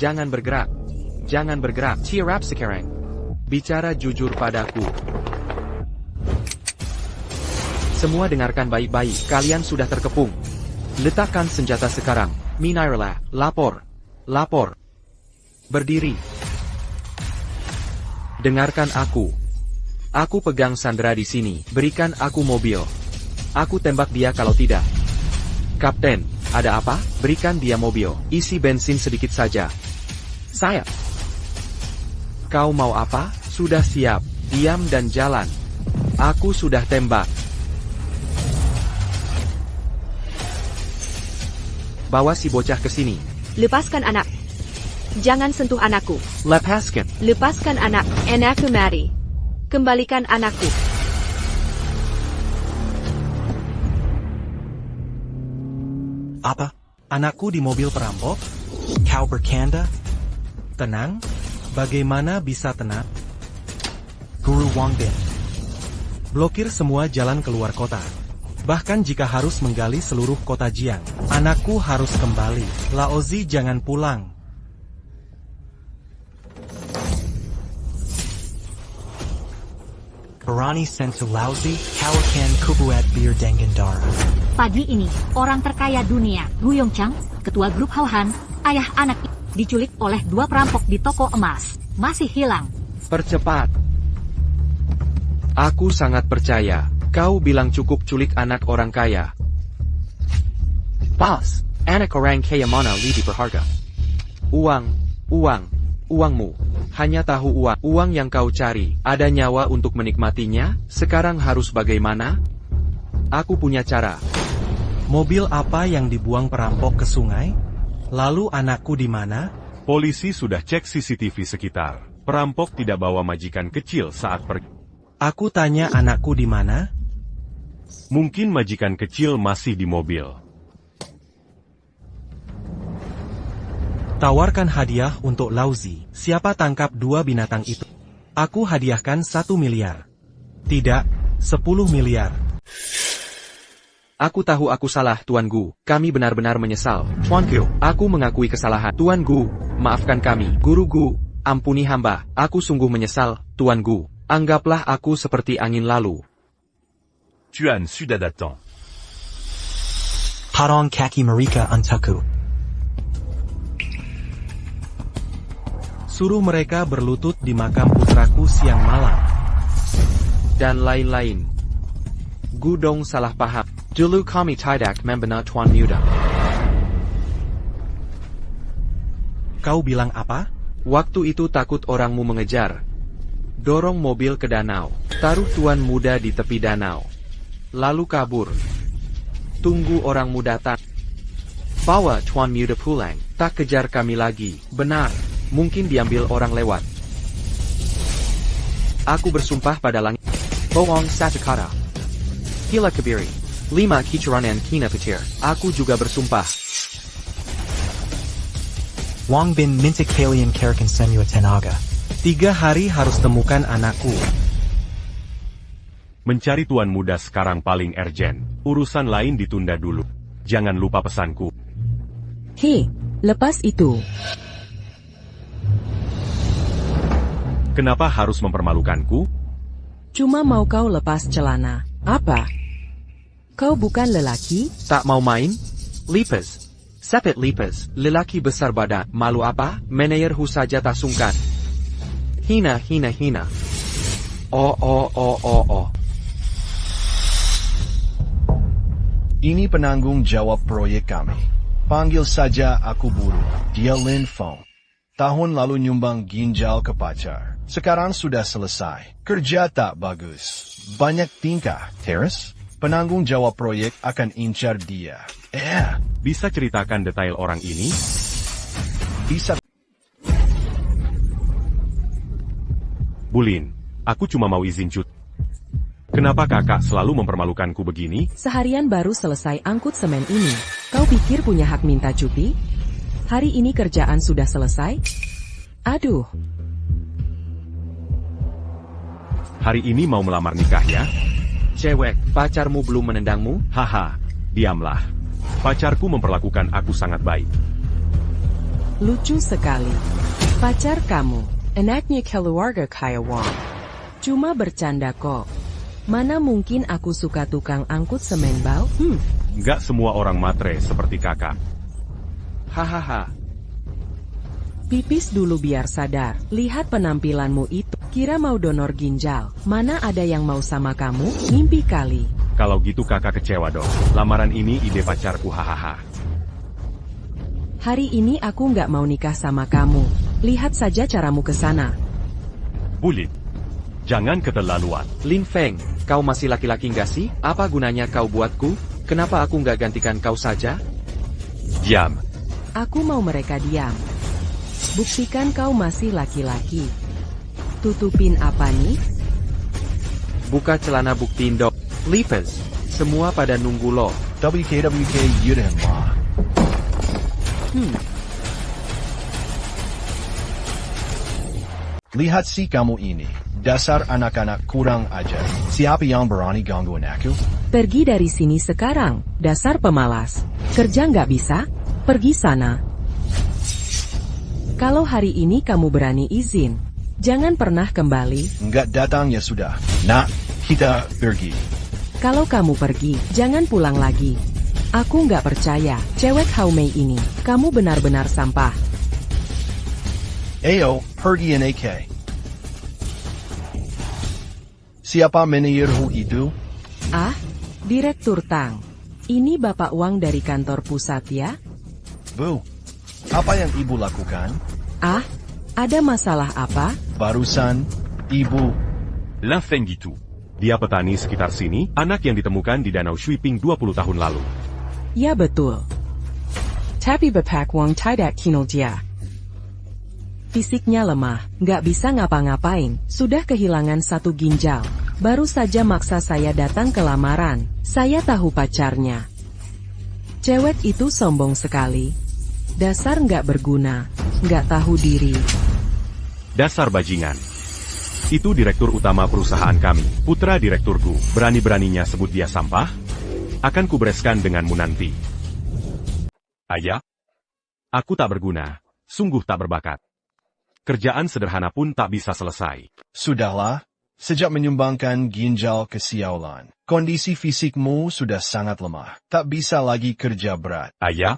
Jangan bergerak. Jangan bergerak. Cheer up sekarang. Bicara jujur padaku. Semua dengarkan baik-baik. Kalian sudah terkepung. Letakkan senjata sekarang. Minairlah. Lapor. Lapor. Berdiri. Dengarkan aku. Aku pegang Sandra di sini. Berikan aku mobil. Aku tembak dia kalau tidak. Kapten, ada apa? Berikan dia mobil. Isi bensin sedikit saja. Saya. Kau mau apa? Sudah siap. Diam dan jalan. Aku sudah tembak. Bawa si bocah ke sini. Lepaskan anak. Jangan sentuh anakku. Lepaskan. Lepaskan anak. Anakku mari. Kembalikan anakku. Apa? Anakku di mobil perampok? Kau bercanda? Tenang? Bagaimana bisa tenang? Guru Wangbin. Blokir semua jalan keluar kota. Bahkan jika harus menggali seluruh kota Jiang. Anakku harus kembali. Laozi jangan pulang. Barani sentu Laozi, kawakan kubuat bir dengan darah. Pagi ini, orang terkaya dunia, Gu Yongchang, ketua grup Hauhan, ayah anak diculik oleh 2 perampok di toko emas. Masih hilang. Percepat. Aku sangat percaya. Kau bilang cukup culik anak orang kaya. Pas, anak orang kaya mana lebih berharga? Uangmu. Hanya tahu uang. Uang yang kau cari. Ada nyawa untuk menikmatinya. Sekarang harus bagaimana? Aku punya cara. Mobil apa yang dibuang perampok ke sungai? Lalu anakku di mana? Polisi sudah cek CCTV sekitar. Perampok tidak bawa majikan kecil saat pergi. Aku tanya anakku di mana? Mungkin majikan kecil masih di mobil. Tawarkan hadiah untuk Laozi. Siapa tangkap 2 binatang itu? Aku hadiahkan 1 miliar. Tidak, 10 miliar. Aku tahu aku salah, Tuan Gu. Kami benar-benar menyesal. Tuan Gu, aku mengakui kesalahan. Tuan Gu, maafkan kami. Guru Gu, ampuni hamba. Aku sungguh menyesal, Tuan Gu. Anggaplah aku seperti angin lalu. Tuan sudah datang. Parong kaki mereka untukku. Suruh mereka berlutut di makam putraku siang malam. Dan lain-lain. Gudong salah paham. Dulu kami tidak membina Tuan Muda. Kau bilang apa? Waktu itu takut orangmu mengejar. Dorong mobil ke danau. Taruh Tuan Muda di tepi danau. Lalu kabur. Tunggu orangmu datang. Bawa Tuan Muda pulang. Tak kejar kami lagi. Benar. Mungkin diambil orang lewat. Aku bersumpah pada langit. Bohong satu kata. Gila kebiri. 5 kicuranan kina petir. Aku juga bersumpah. Wang Bin minta kalian kerken semua tenaga. 3 hari harus temukan anakku. Mencari Tuan Muda sekarang paling urgent. Urusan lain ditunda dulu. Jangan lupa pesanku. Hei, lepas itu. Kenapa harus mempermalukanku? Cuma mau kau lepas celana. Apa? Kau bukan lelaki? Tak mau main? Lipas. Sepet lipas. Lelaki besar badan. Malu apa? Menayerhu saja tak sungkan. Hina. Oh. Ini penanggung jawab proyek kami. Panggil saja aku Buru. Dia Lin Fong. Tahun lalu nyumbang ginjal ke pacar. Sekarang sudah selesai. Kerja tak bagus. Banyak tingkah. Terus? Penanggung jawab proyek akan incar dia. Bisa ceritakan detail orang ini? Bisa. Bulin, aku cuma mau izin cuti. Kenapa kakak selalu mempermalukanku begini? Seharian baru selesai angkut semen ini. Kau pikir punya hak minta cuti? Hari ini kerjaan sudah selesai? Aduh. Hari ini mau melamar nikah ya? Cewek, pacarmu belum menendangmu? Haha, diamlah. Pacarku memperlakukan aku sangat baik. Lucu sekali. Pacar kamu, anaknya keluarga kaya Wong. Cuma bercanda kok. Mana mungkin aku suka tukang angkut semen bau? Nggak semua orang matre seperti kakak. Hahaha. Pipis dulu biar sadar. Lihat penampilanmu itu. Kira mau donor ginjal. Mana ada yang mau sama kamu? Mimpi kali. Kalau gitu kakak kecewa dong. Lamaran ini ide pacarku hahaha. Hari ini aku nggak mau nikah sama kamu. Lihat saja caramu ke sana. Bulit. Jangan keterlaluan. Lin Feng, kau masih laki-laki nggak sih? Apa gunanya kau buatku? Kenapa aku nggak gantikan kau saja? Diam. Aku mau mereka diam. Buktikan kau masih laki-laki. Tutupin apa nih? Buka celana buktiin dok. Leapers, semua pada nunggu lo. WKWK Yuden Ma. Lihat si kamu ini. Dasar anak-anak kurang ajar. Siapa yang berani gangguin aku? Pergi dari sini sekarang, dasar pemalas. Kerja nggak bisa? Pergi sana. Kalau hari ini kamu berani izin, jangan pernah kembali. Nggak datang ya sudah. Nah, kita pergi. Kalau kamu pergi, jangan pulang lagi. Aku nggak percaya, cewek Haumei ini, kamu benar-benar sampah. Ayo, pergi NAK. Siapa menierhu itu? Ah, Direktur Tang. Ini Bapak Wang dari kantor pusat ya? Bu, apa yang ibu lakukan? Ah, ada masalah apa? Barusan, ibu. Lin Feng gitu. Dia petani sekitar sini, anak yang ditemukan di Danau Shuiping 20 tahun lalu. Ya betul. Tapi Bapak Wang tidak kinerja. Fisiknya lemah, nggak bisa ngapa-ngapain, sudah kehilangan satu ginjal. Baru saja maksa saya datang ke lamaran, saya tahu pacarnya. Cewek itu sombong sekali. Dasar nggak berguna, nggak tahu diri. Dasar bajingan. Itu direktur utama perusahaan kami, putra direkturku. Berani-beraninya sebut dia sampah? Akan kubereskan denganmu nanti. Ayah? Aku tak berguna, sungguh tak berbakat. Kerjaan sederhana pun tak bisa selesai. Sudahlah, sejak menyumbangkan ginjal ke Xiaolan, kondisi fisikmu sudah sangat lemah. Tak bisa lagi kerja berat. Ayah?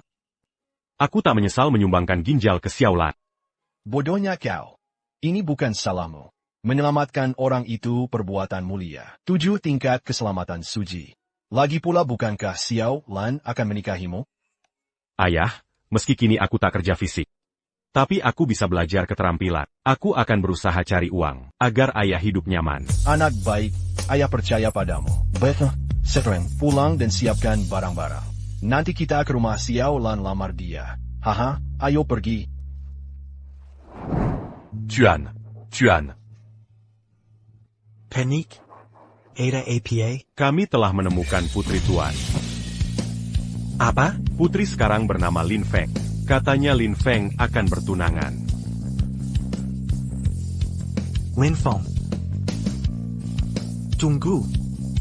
Aku tak menyesal menyumbangkan ginjal ke Xiaolan. Bodohnya kau. Ini bukan salahmu. Menyelamatkan orang itu perbuatan mulia. 7 tingkat keselamatan suci. Lagi pula bukankah Xiaolan akan menikahimu? Ayah, meski kini aku tak kerja fisik. Tapi aku bisa belajar keterampilan. Aku akan berusaha cari uang, agar ayah hidup nyaman. Anak baik, ayah percaya padamu. Baiklah, sekarang pulang dan siapkan barang-barang. Nanti kita ke rumah Xiaolan lamar dia. Haha, ayo pergi. Tuan. Panik? Ada APA? Kami telah menemukan putri Tuan. Apa? Putri sekarang bernama Lin Feng. Katanya Lin Feng akan bertunangan. Lin Feng. Tunggu.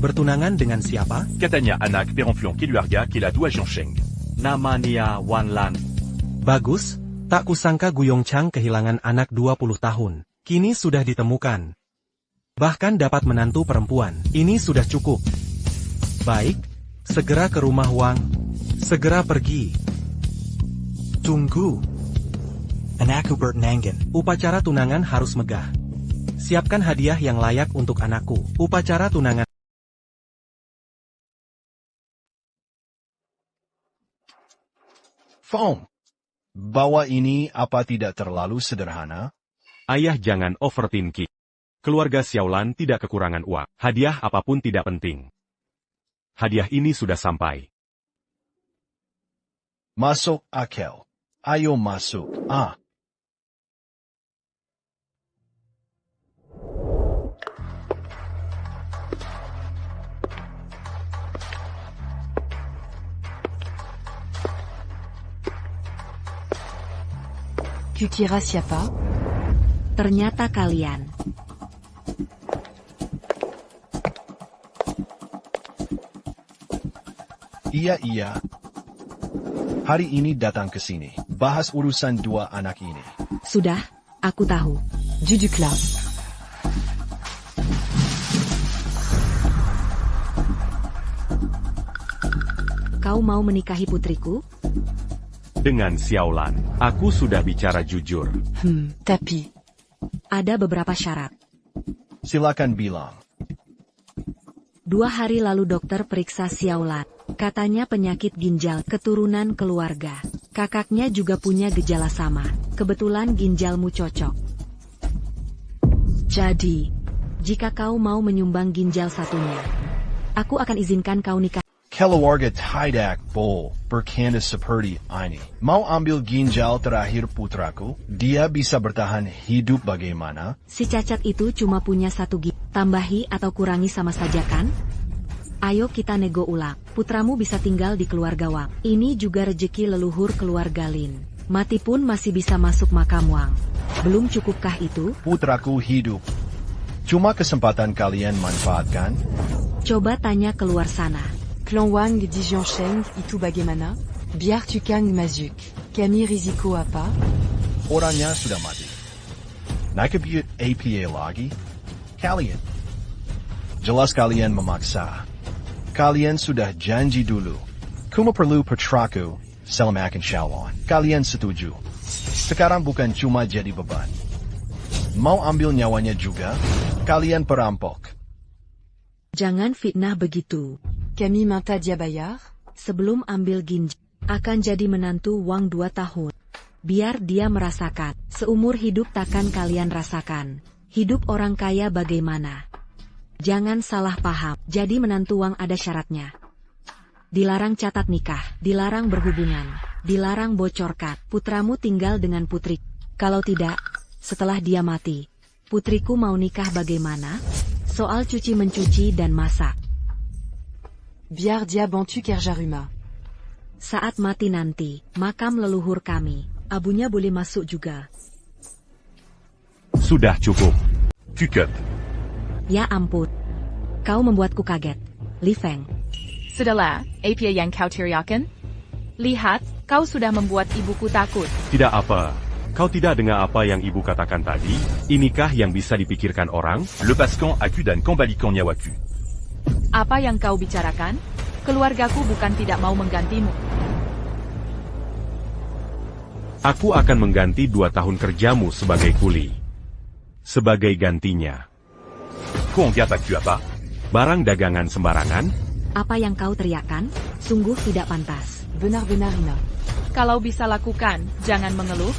Bertunangan dengan siapa? Katanya anak perempuan keluarga Kilatu Zhongsheng. Nama dia Wan Lan. Bagus, tak kusangka Guyong Chang kehilangan anak 20 tahun. Kini sudah ditemukan. Bahkan dapat menantu perempuan. Ini sudah cukup. Baik, segera ke rumah Wang. Segera pergi. Tunggu. Anakku bernangan. Upacara tunangan harus megah. Siapkan hadiah yang layak untuk anakku. Upacara tunangan. Fong, bawa ini apa tidak terlalu sederhana? Ayah jangan overthinking. Keluarga Xiaolan tidak kekurangan uang. Hadiah apapun tidak penting. Hadiah ini sudah sampai. Masuk akal. Ayo masuk. Tu kira siapa? Ternyata kalian. Iya. Hari ini datang ke sini. bahas urusan dua anak ini. Sudah, aku tahu. Juduklah. Kau mau menikahi putriku? Dengan Xiaolan, aku sudah bicara jujur. Tapi. Ada beberapa syarat. Silakan bilang. 2 hari lalu dokter periksa Xiaolan. Katanya penyakit ginjal keturunan keluarga. Kakaknya juga punya gejala sama. Kebetulan ginjalmu cocok. Jadi, jika kau mau menyumbang ginjal satunya, aku akan izinkan kau nikah. Keluarga tidak bercanda seperti ini. Mau ambil ginjal terakhir putraku? Dia bisa bertahan hidup bagaimana? Si cacat itu cuma punya 1 ginjal. Tambahi atau kurangi sama saja kan? Ayo kita nego ulang. Putramu bisa tinggal di keluarga Wang. Ini juga rejeki leluhur keluarga Lin. Mati pun masih bisa masuk makam Wang. Belum cukupkah itu? Putraku hidup. Cuma kesempatan kalian manfaatkan? Coba tanya keluar sana. Clan Wang di Zhongsheng itu bagaimana? Biar Tukang Mazuk. Kami risiko apa? Orangnya sudah mati. Naik ke APA lagi? Kalian. Jelas kalian memaksa. Kalian sudah janji dulu. Kuma perlu putraku, selamatkan Xiaolan. Kalian setuju. Sekarang bukan cuma jadi beban. Mau ambil nyawanya juga? Kalian perampok. Jangan fitnah begitu. Kami minta dia bayar? Sebelum ambil ginjal, akan jadi menantu Wang 2 tahun. Biar dia merasakan. Seumur hidup takkan kalian rasakan. Hidup orang kaya bagaimana? Jangan salah paham. Jadi menantu Wang ada syaratnya. Dilarang catat nikah, dilarang berhubungan, dilarang bocorkan. Putramu tinggal dengan putri. Kalau tidak, setelah dia mati, putriku mau nikah bagaimana? Soal cuci-mencuci dan masak. Biar dia bantu kerja rumah. Saat mati nanti, makam leluhur kami, abunya boleh masuk juga. Sudah cukup. Cukup. Ya ampun. Kau membuatku kaget. Li Feng. Sudahlah, apa yang kau teriakan? Lihat, kau sudah membuat ibuku takut. Tidak apa. Kau tidak dengar apa yang ibu katakan tadi? Inikah yang bisa dipikirkan orang? Lepaskan aku dan kembalikan nyawaku. Apa yang kau bicarakan? Keluargaku bukan tidak mau menggantimu. Aku akan mengganti 2 tahun kerjamu sebagai kuli. Sebagai gantinya. Combien tu apa? Barang dagangan sembarangan? Apa yang kau teriakan? Sungguh tidak pantas. Benar-benar ina. Kalau bisa lakukan, jangan mengeluh.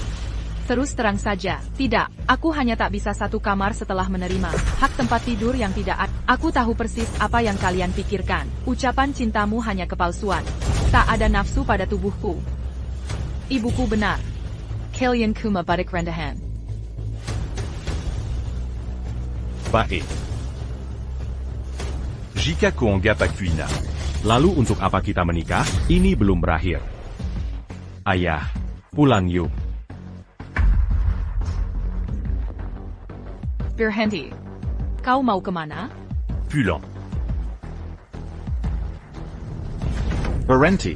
Terus terang saja, tidak, aku hanya tak bisa 1 kamar setelah menerima hak tempat tidur yang tidak ada. Aku tahu persis apa yang kalian pikirkan. Ucapan cintamu hanya kepalsuan. Tak ada nafsu pada tubuhku. Ibuku benar. Kalian kuma badik rendahan. Baik. Jika ku anggap aku ina. Lalu untuk apa kita menikah? Ini belum berakhir. Ayah, pulang yuk. Berhenti. Kau mau kemana? Pulang. Berhenti.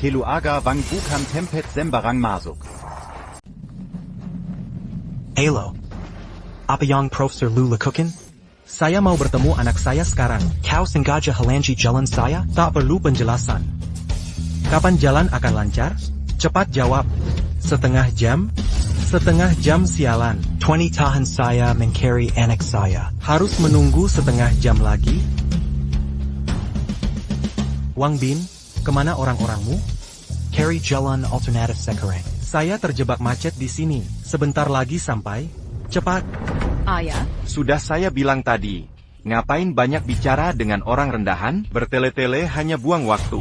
Keluarga Wang bukan tempat sembarang masuk. Halo. Apa yang Profesor Lu lakukan? Saya mau bertemu anak saya sekarang. Kau sengaja halangi jalan saya? Tak perlu penjelasan. Kapan jalan akan lancar? Cepat jawab. Setengah jam? Setengah jam sialan. 20 tahun saya mencari anak saya. Harus menunggu setengah jam lagi? Wang Bin, kemana orang-orangmu? Cari jalan alternatif sekarang. Saya terjebak macet di sini. Sebentar lagi sampai. Cepat. Ayah? Sudah saya bilang tadi. Ngapain banyak bicara dengan orang rendahan? Bertele-tele hanya buang waktu.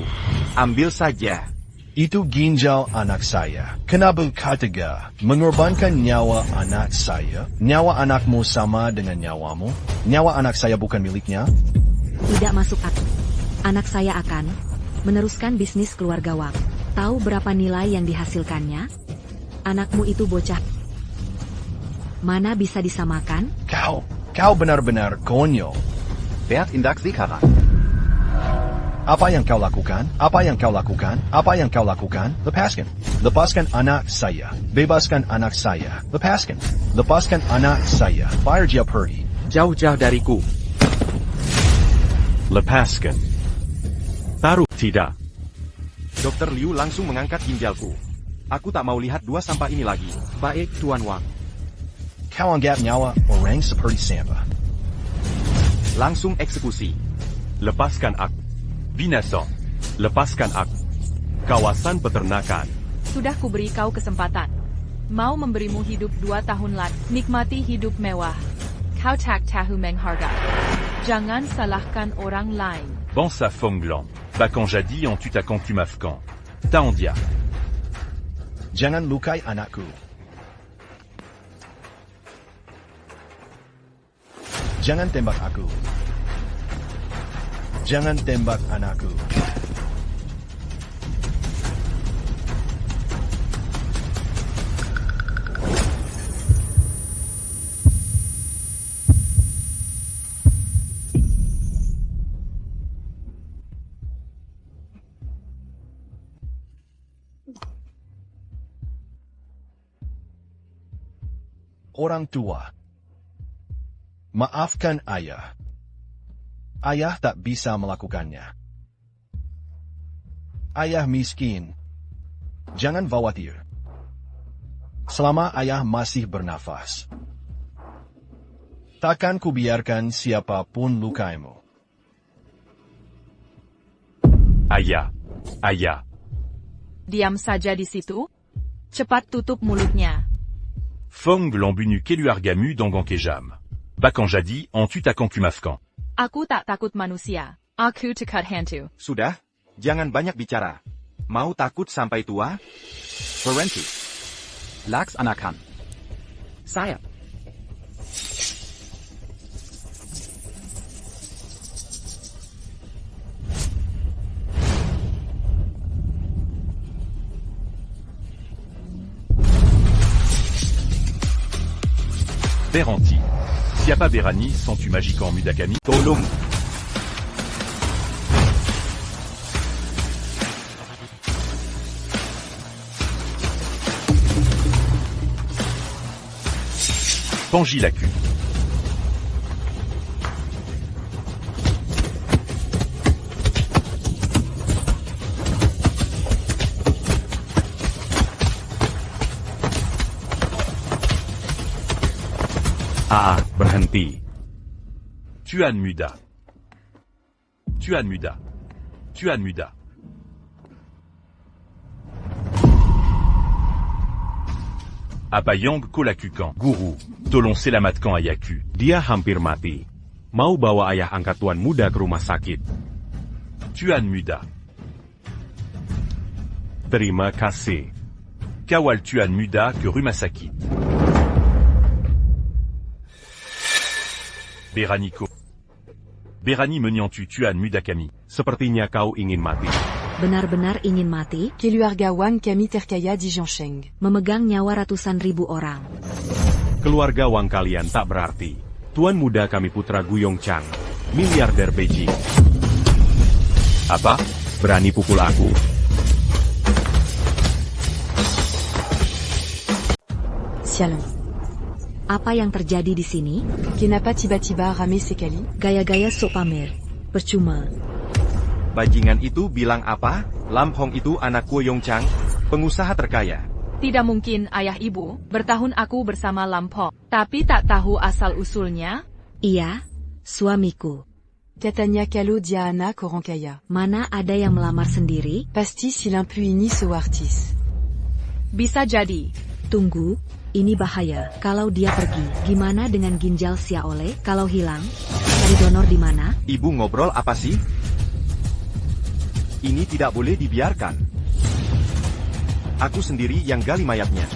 Ambil saja. Itu ginjal anak saya. Kenapa kataga mengorbankan nyawa anak saya? Nyawa anakmu sama dengan nyawamu? Nyawa anak saya bukan miliknya? Tidak masuk akal. Anak saya akan meneruskan bisnis keluarga Wang. Tahu berapa nilai yang dihasilkannya? Anakmu itu bocah. Mana bisa disamakan? Kau benar-benar konyol. Bert indak sekarang. Apa yang kau lakukan? Apa yang kau lakukan? Apa yang kau lakukan? Lepaskan. Lepaskan anak saya. Bebaskan anak saya. Lepaskan. Lepaskan anak saya. Biar dia pergi. Jauh-jauh dariku. Lepaskan. Taruh. Tidak. Dokter Liu langsung mengangkat ginjalku. Aku tak mau lihat dua sampah ini lagi. Baik, Tuan Wang. Kau anggap nyawa orang seperti sampah. Langsung eksekusi. Lepaskan aku. Binatang. Lepaskan aku. Kawasan peternakan. Sudah kuberi kau kesempatan. Mau memberimu hidup 2 tahun lagi. Nikmati hidup mewah. Kau tak tahu menghargai. Jangan salahkan orang lain. Bansa Fonglan. Bakan jadi en tu ta concumafkan. Taondia. Jangan lukai anakku. Jangan tembak aku. Jangan tembak anakku. Orang tua. Maafkan ayah. Ayah tak bisa melakukannya. Ayah miskin. Jangan khawatir. Selama ayah masih bernafas, takkan kubiarkan siapapun lukaimu. Ayah. Ayah. Diam saja di situ. Cepat tutup mulutnya. Fong l'embunu keluargamu dongon kejam. Bakan jadi en tu ta concumafkan. Aku tak takut manusia. Aku takut hantu. Sudah, jangan banyak bicara. Mau takut sampai tua? Berhenti. Laksanakan. Saya. Berhenti. Siapa Berani sans tu magique en Mudakami. Tolong. Pangi la cul. Berhenti. Tuan Muda. Tuan Muda. Tuan Muda. Apa yang ko lakukan? Guru. Tolong selamatkan ayahku. Dia hampir mati. Mau bawa ayah angkat Tuan Muda ke rumah sakit. Tuan Muda. Terima kasih. Kawal Tuan Muda ke rumah sakit. Beraniko. Berani menyentuh Tuan Mudakami. Sepertinya kau ingin mati. Benar-benar ingin mati? Keluarga Wang kami terkaya di Zhongsheng. Memegang nyawa ratusan ribu orang. Keluarga Wang kalian tak berarti. Tuan Muda kami putra Guyong Chang. Miliarder Beijing. Apa? Berani pukul aku? Shalom. Apa yang terjadi di sini? Kenapa tiba-tiba rame sekali? Gaya-gaya sok pamer. Percuma. Bajingan itu bilang apa? Lam Hong itu anak Guyong Chang, pengusaha terkaya. Tidak mungkin, ayah ibu. Bertahun aku bersama Lampok. Tapi tak tahu asal-usulnya? Iya, suamiku. Katanya kalau dia anak orang kaya. Mana ada yang melamar sendiri? Pasti si lampu ini artis. Bisa jadi. Tunggu, ini bahaya. Kalau dia pergi, gimana dengan ginjal Xiaole? Kalau hilang, cari donor di mana? Ibu ngobrol apa sih? Ini tidak boleh dibiarkan. Aku sendiri yang gali mayatnya.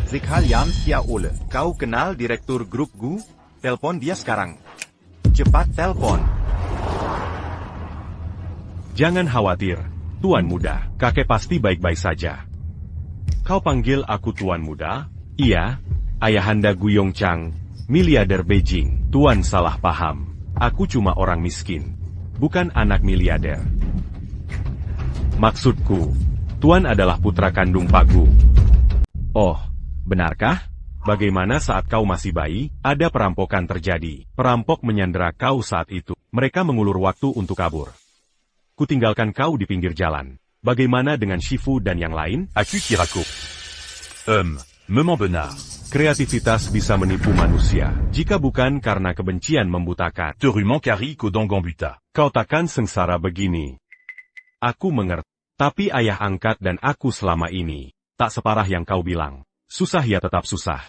Zikhalian Xiaole. Kau kenal direktur grup Gu? Telepon dia sekarang. Cepat telepon. Jangan khawatir, Tuan Muda. Kakek pasti baik-baik saja. Kau panggil aku Tuan Muda? Iya, ayahanda Guyong Chang, miliarder Beijing. Tuan salah paham. Aku cuma orang miskin. bukan anak miliarder. Maksudku, Tuan adalah putra kandung Pak Gu. Oh, benarkah? Bagaimana saat kau masih bayi, ada perampokan terjadi. Perampok menyandera kau saat itu. Mereka mengulur waktu untuk kabur. Kutinggalkan kau di pinggir jalan. Bagaimana dengan Shifu dan yang lain? Aku qui raconte. Moment Benard. Kreativitas bisa menipu manusia. Jika bukan karena kebencian membutakan. Terument Karik au Dangambuta. Kau takkan sengsara begini. Aku mengerti. Tapi ayah angkat dan aku selama ini, tak separah yang kau bilang. Susah ya tetap susah.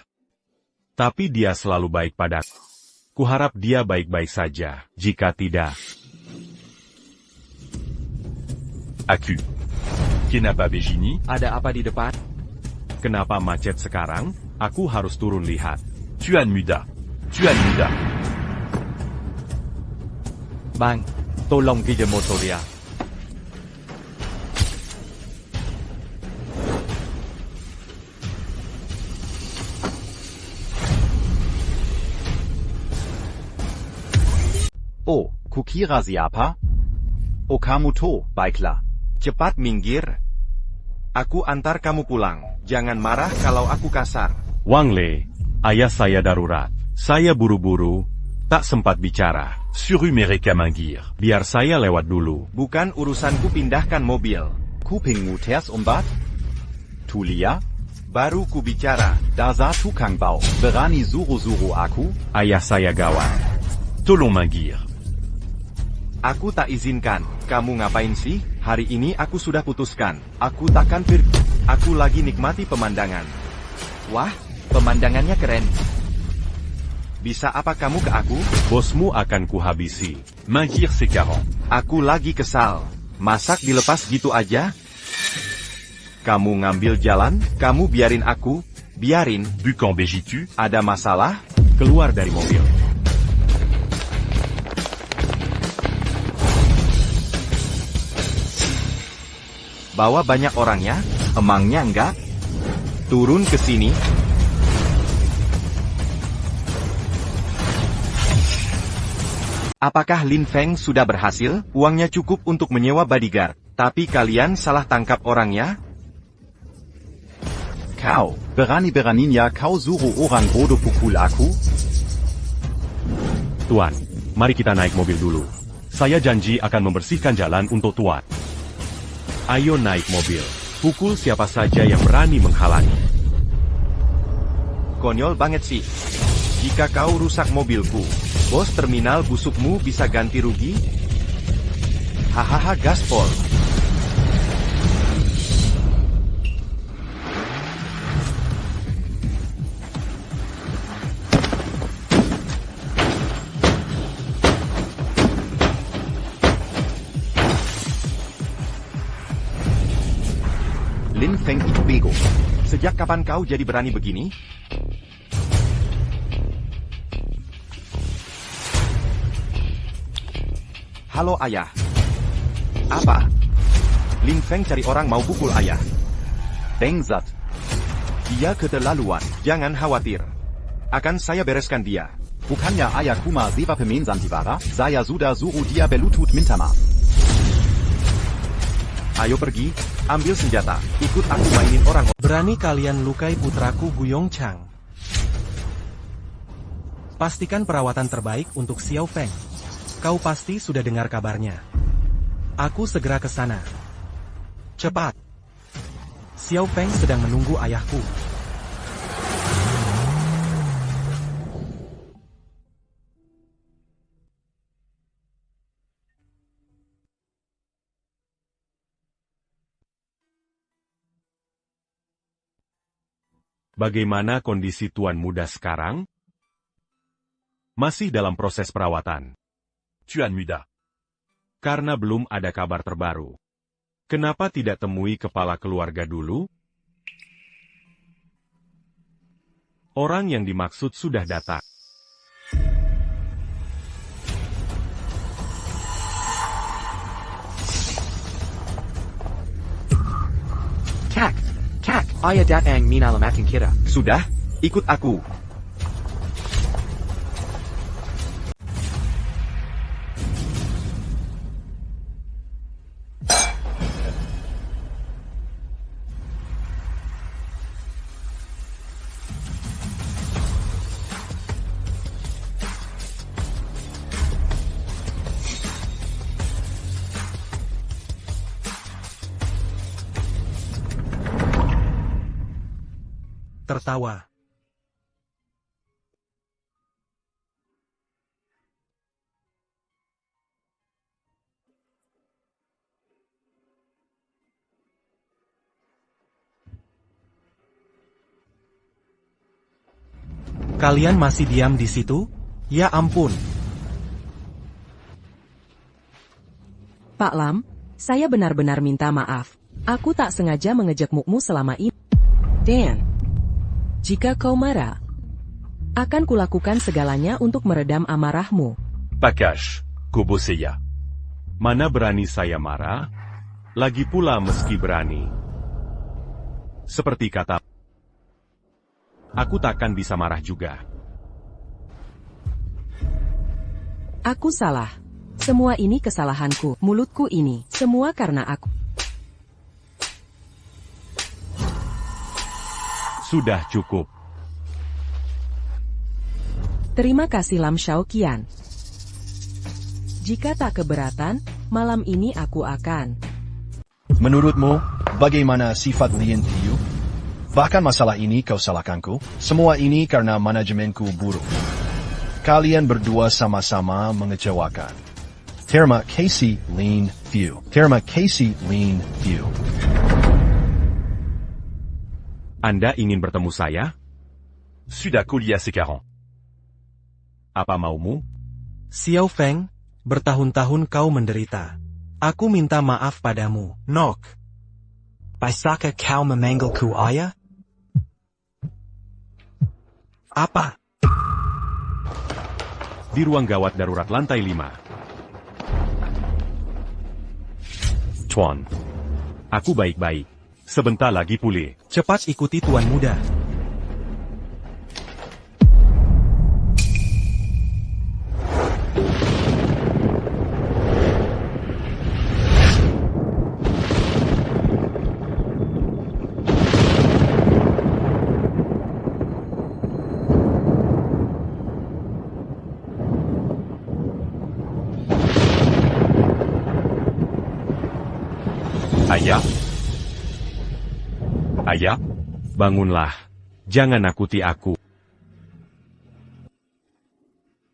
Tapi dia selalu baik padaku. Kuharap dia baik-baik saja. Jika tidak. Aku. Kenapa Begini? Ada apa di depan? Kenapa macet sekarang? Aku harus turun lihat. Tuan Muda. Tuan Muda. Bang, tolong gigi motor dia. Oh, kukira siapa? Oh kamu tuh, baiklah. Cepat minggir. Aku antar kamu pulang. Jangan marah kalau aku kasar. Wang Le, ayah saya darurat. Saya buru-buru, tak sempat bicara. Suru mereka manggir. Biar saya lewat dulu. Bukan urusanku pindahkan mobil. Kupingmu tes umbat? Tulia? Baru ku bicara. Daza tukang bau. Berani zuru-zuru aku? Ayah saya gawat. Tolong manggir. Aku tak izinkan. Kamu ngapain sih? Hari ini aku sudah putuskan. Aku takkan pergi. Aku lagi nikmati pemandangan. Wah, pemandangannya keren. Bisa apa kamu ke aku? Bosmu akan kuhabisi. Manggir sekarang. Aku lagi kesal. Masak dilepas gitu aja? Kamu ngambil jalan? Kamu biarin aku? Biarin. Bukan begitu? Ada masalah? Keluar dari mobil. Bawa banyak orangnya? Emangnya enggak? Turun ke sini. Apakah Lin Feng sudah berhasil? Uangnya cukup untuk menyewa bodyguard. Tapi kalian salah tangkap orangnya? Kau, berani-beraninya kau suruh orang bodoh pukul aku? Tuan, mari kita naik mobil dulu. Saya janji akan membersihkan jalan untuk Tuan. Ayo naik mobil. Pukul siapa saja yang berani menghalangi. Konyol banget sih. Jika kau rusak mobilku, bos terminal busukmu bisa ganti rugi? Hahaha gaspol. Lin Feng itu bego. Sejak kapan kau jadi berani begini? Halo ayah. Apa? Lin Feng cari orang mau pukul ayah. Bangsat. Dia keterlaluan. Jangan khawatir. Akan saya bereskan dia. Bukannya ayah kuma siapa pemain Sandiwara? Saya sudah suruh dia berlutut minta maaf. Ayo pergi, ambil senjata, ikut aku mainin orang. Berani kalian lukai putraku Guyong Chang. Pastikan perawatan terbaik untuk Xiao Feng. Kau pasti sudah dengar kabarnya. Aku segera ke sana. Cepat. Xiao Feng sedang menunggu ayahku. Bagaimana kondisi Tuan Muda sekarang? Masih dalam proses perawatan. Tuan Muda. Karena belum ada kabar terbaru. Kenapa tidak temui kepala keluarga dulu? Orang yang dimaksud sudah datang. Kak, ayah datang menyelamatkan kita. Sudah, ikut aku. tertawa. Kalian masih diam di situ? Ya ampun. Pak Lam, saya benar-benar minta maaf. Aku tak sengaja mengejekmu selama ini. Dan, jika kau marah, akan kulakukan segalanya untuk meredam amarahmu. Pakash, Koboseya. Mana berani saya marah? Lagi pula meski berani. Seperti kata, aku takkan bisa marah juga. Aku salah. Semua ini kesalahanku. Mulutku ini, semua karena aku. Sudah cukup. Terima kasih Lam Shaoqian. Jika tak keberatan, malam ini aku akan. Menurutmu, bagaimana sifat Lien Tiu? Bahkan masalah ini kau salahkanku. Semua ini karena manajemenku buruk. Kalian berdua sama-sama mengecewakan. Terima kasih, Lien Tiu. Terima kasih, Lien Tiu. Anda ingin bertemu saya? Sudah kuliah sekarang. Apa maumu? Xiao Feng, bertahun-tahun kau menderita. Aku minta maaf padamu, Nok. Bisakah kau memanggilku ayah? Apa? Di ruang gawat darurat lantai 5. Tuan, aku baik-baik. Sebentar lagi pulih. Cepat ikuti Tuan Muda. Ayah? Ayah? Bangunlah. Jangan nakuti aku.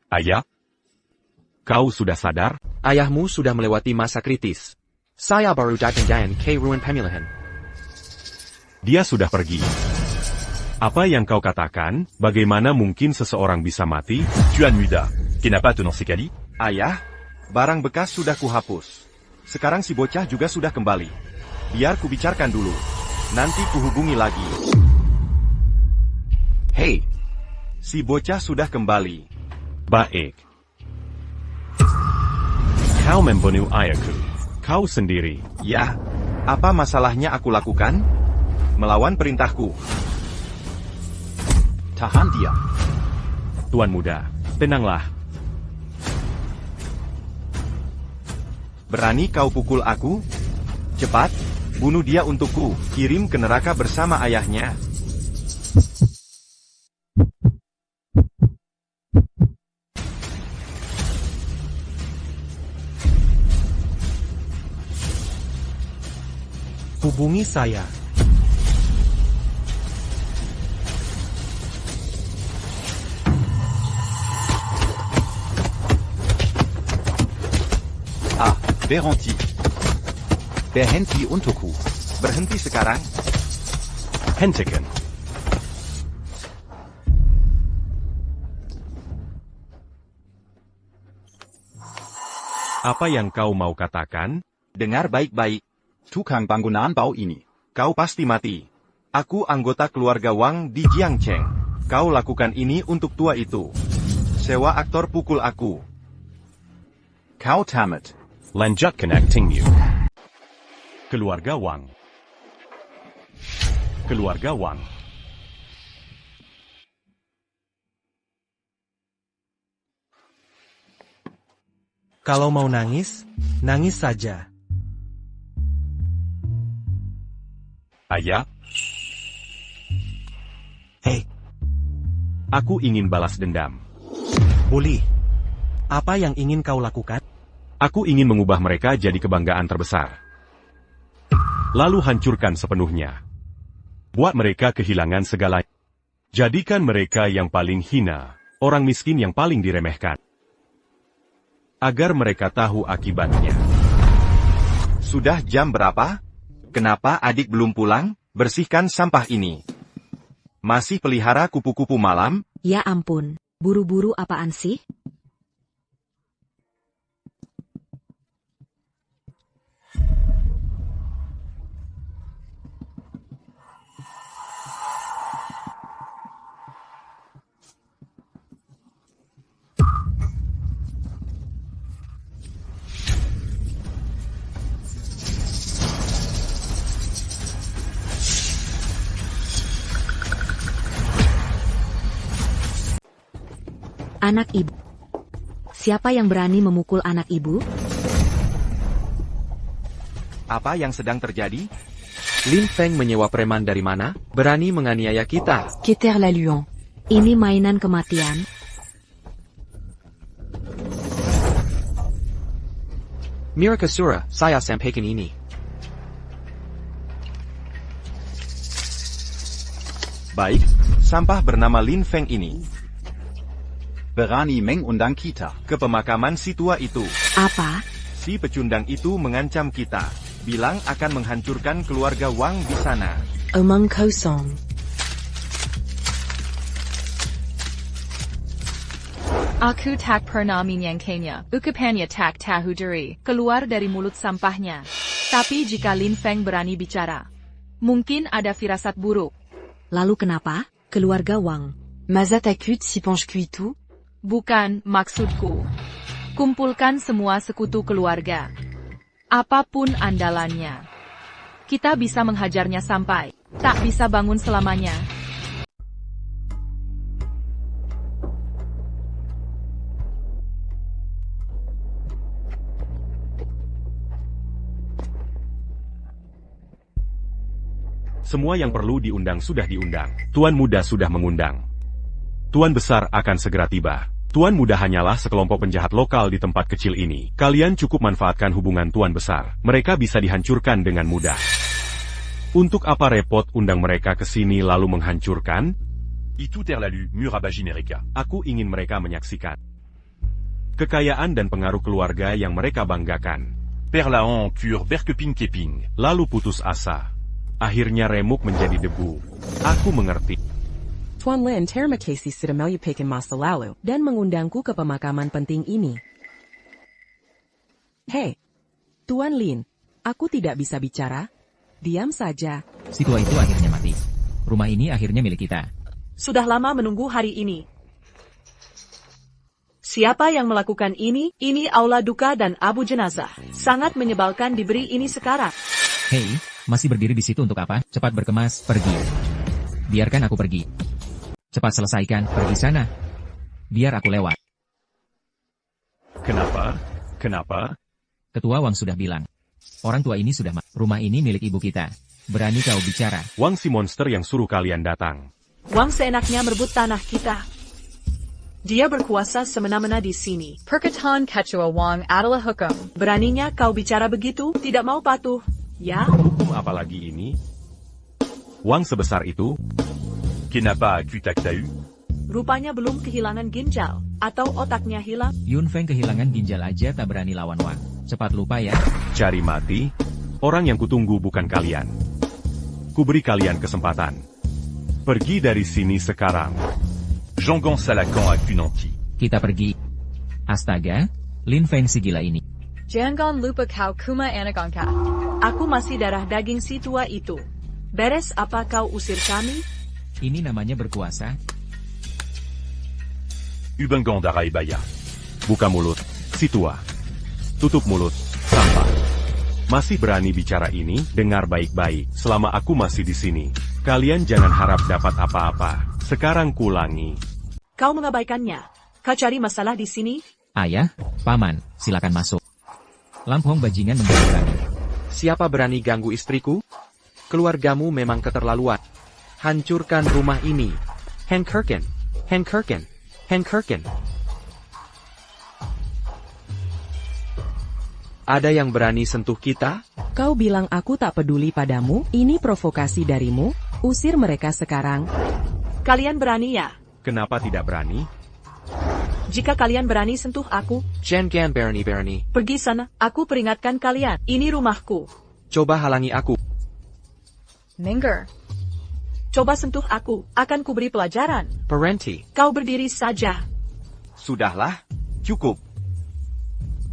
Ayah? Kau sudah sadar? Ayahmu sudah melewati masa kritis. Saya baru datang dari ruang pemilihan. Dia sudah pergi. Apa yang kau katakan? Bagaimana mungkin seseorang bisa mati? Tuan Muda, kenapa tenang sekali? Ayah, barang bekas sudah kuhapus. Sekarang si bocah juga sudah kembali. Biar kubicarakan dulu. Nanti kuhubungi lagi. Hei, si bocah sudah kembali. Baik. Kau membunuh ayahku. Kau sendiri. Ya, apa masalahnya aku lakukan? Melawan perintahku. Tahan dia. Tuan Muda, tenanglah. Berani kau pukul aku? Cepat, bunuh dia untukku. Kirim ke neraka bersama ayahnya. Hubungi saya. Ah, berhenti. Berhenti untukku. Berhenti sekarang. Hentikan. Apa yang kau mau katakan? Dengar baik-baik. Tukang bangunan bau ini. Kau pasti mati. Aku anggota keluarga Wang di Jiangcheng. Kau lakukan ini untuk tua itu. Sewa aktor pukul aku. Kau tamat. Lanjutkan actingmu. Keluarga Wang. Keluarga Wang. Kalau mau nangis, nangis saja. Ayah? Hei, Aku ingin balas dendam. Uli, apa yang ingin kau lakukan? Aku ingin mengubah mereka jadi kebanggaan terbesar. Lalu hancurkan sepenuhnya. Buat mereka kehilangan segala. Jadikan mereka yang paling hina, orang miskin yang paling diremehkan. Agar mereka tahu akibatnya. Sudah jam berapa? Kenapa adik belum pulang? Bersihkan sampah ini. Masih pelihara kupu-kupu malam? Ya ampun, buru-buru apaan sih? Anak ibu. Siapa yang berani memukul anak ibu? Apa yang sedang terjadi? Lin Feng menyewa preman dari mana? Berani menganiaya kita. Keter la Luon. Ini mainan kematian. Mirakasura, saya sampaikan ini. Baik, sampah bernama Lin Feng ini. Berani mengundang kita ke pemakaman si tua itu. Apa? Si pecundang itu mengancam kita. Bilang akan menghancurkan keluarga Wang di sana. Omong kosong. Aku tak pernah menyangkanya. Ucapannya tak tahu diri. Keluar dari mulut sampahnya. Tapi jika Lin Feng berani bicara, mungkin ada firasat buruk. Lalu kenapa? Keluarga Wang. Maza takut si penche tout? Bukan maksudku. Kumpulkan semua sekutu keluarga. Apapun andalannya. Kita bisa menghajarnya sampai tak bisa bangun selamanya. Semua yang perlu diundang sudah diundang. Tuan Muda sudah mengundang. Tuan Besar akan segera tiba. Tuan Muda hanyalah sekelompok penjahat lokal di tempat kecil ini. Kalian cukup manfaatkan hubungan Tuan Besar. Mereka bisa dihancurkan dengan mudah. Untuk apa repot undang mereka ke sini lalu menghancurkan? Itu terlalu murah bagi mereka. Aku ingin mereka menyaksikan kekayaan dan pengaruh keluarga yang mereka banggakan. Perlahan pur berkeping-keping. Lalu putus asa. Akhirnya remuk menjadi debu. Aku mengerti. Tuan Lin terima kasih sudah melupakan masa lalu dan mengundangku ke pemakaman penting ini. Hei, Tuan Lin, aku tidak bisa bicara. Diam saja. Si tua itu akhirnya mati. Rumah ini akhirnya milik kita. Sudah lama menunggu hari ini. Siapa yang melakukan ini? Ini aula duka dan abu jenazah. Sangat menyebalkan diberi ini sekarang. Hei, masih berdiri di situ untuk apa? Cepat berkemas, pergi. Biarkan aku pergi. Cepat selesaikan, pergi sana. Biar aku lewat. Kenapa? Kenapa? Ketua Wang sudah bilang. Orang tua ini sudah mati. Rumah ini milik ibu kita. Berani kau bicara? Wang si monster yang suruh kalian datang. Wang seenaknya merebut tanah kita. Dia berkuasa semena-mena di sini. Perkataan Ketua Wang adalah hukum. Beraninya kau bicara begitu, tidak mau patuh. Ya? Hukum apa lagi ini? Wang sebesar itu? Kenapa aku tak tahu? Rupanya belum kehilangan ginjal. Atau otaknya hilang. Yun Feng kehilangan ginjal aja tak berani lawan Wang. Cepat lupa ya. Cari mati? Orang yang kutunggu bukan kalian. Kuberi kalian kesempatan. Pergi dari sini sekarang. Jongon Salakan aku nanti. Kita pergi. Astaga, Lin Feng si gila ini. Jangan lupa kau kuma anagonka. Aku masih darah daging si tua itu. Beres apa kau usir kami? Ini namanya berkuasa. Ubengon Daraibaya. Buka mulut, si tua. Tutup mulut, sampah. Masih berani bicara ini? Dengar baik-baik. Selama aku masih di sini, kalian jangan harap dapat apa-apa. Sekarang kulangi. Kau mengabaikannya. Kau cari masalah di sini? Ayah, paman, silakan masuk. Lampong bajingan mengganggu kami. Siapa berani ganggu istriku? Keluargamu memang keterlaluan. Hancurkan rumah ini. Hankerken, Hankerken, Hankerken. Ada yang berani sentuh kita? Kau bilang aku tak peduli padamu? Ini provokasi darimu? Usir mereka sekarang. Kalian berani ya? Kenapa tidak berani? Jika kalian berani sentuh aku, Jangan berani. pergi sana. Aku peringatkan kalian, ini rumahku. Coba halangi aku. Menger. Coba sentuh aku, akan kuberi pelajaran. Parenti. Kau berdiri saja. Sudahlah, cukup.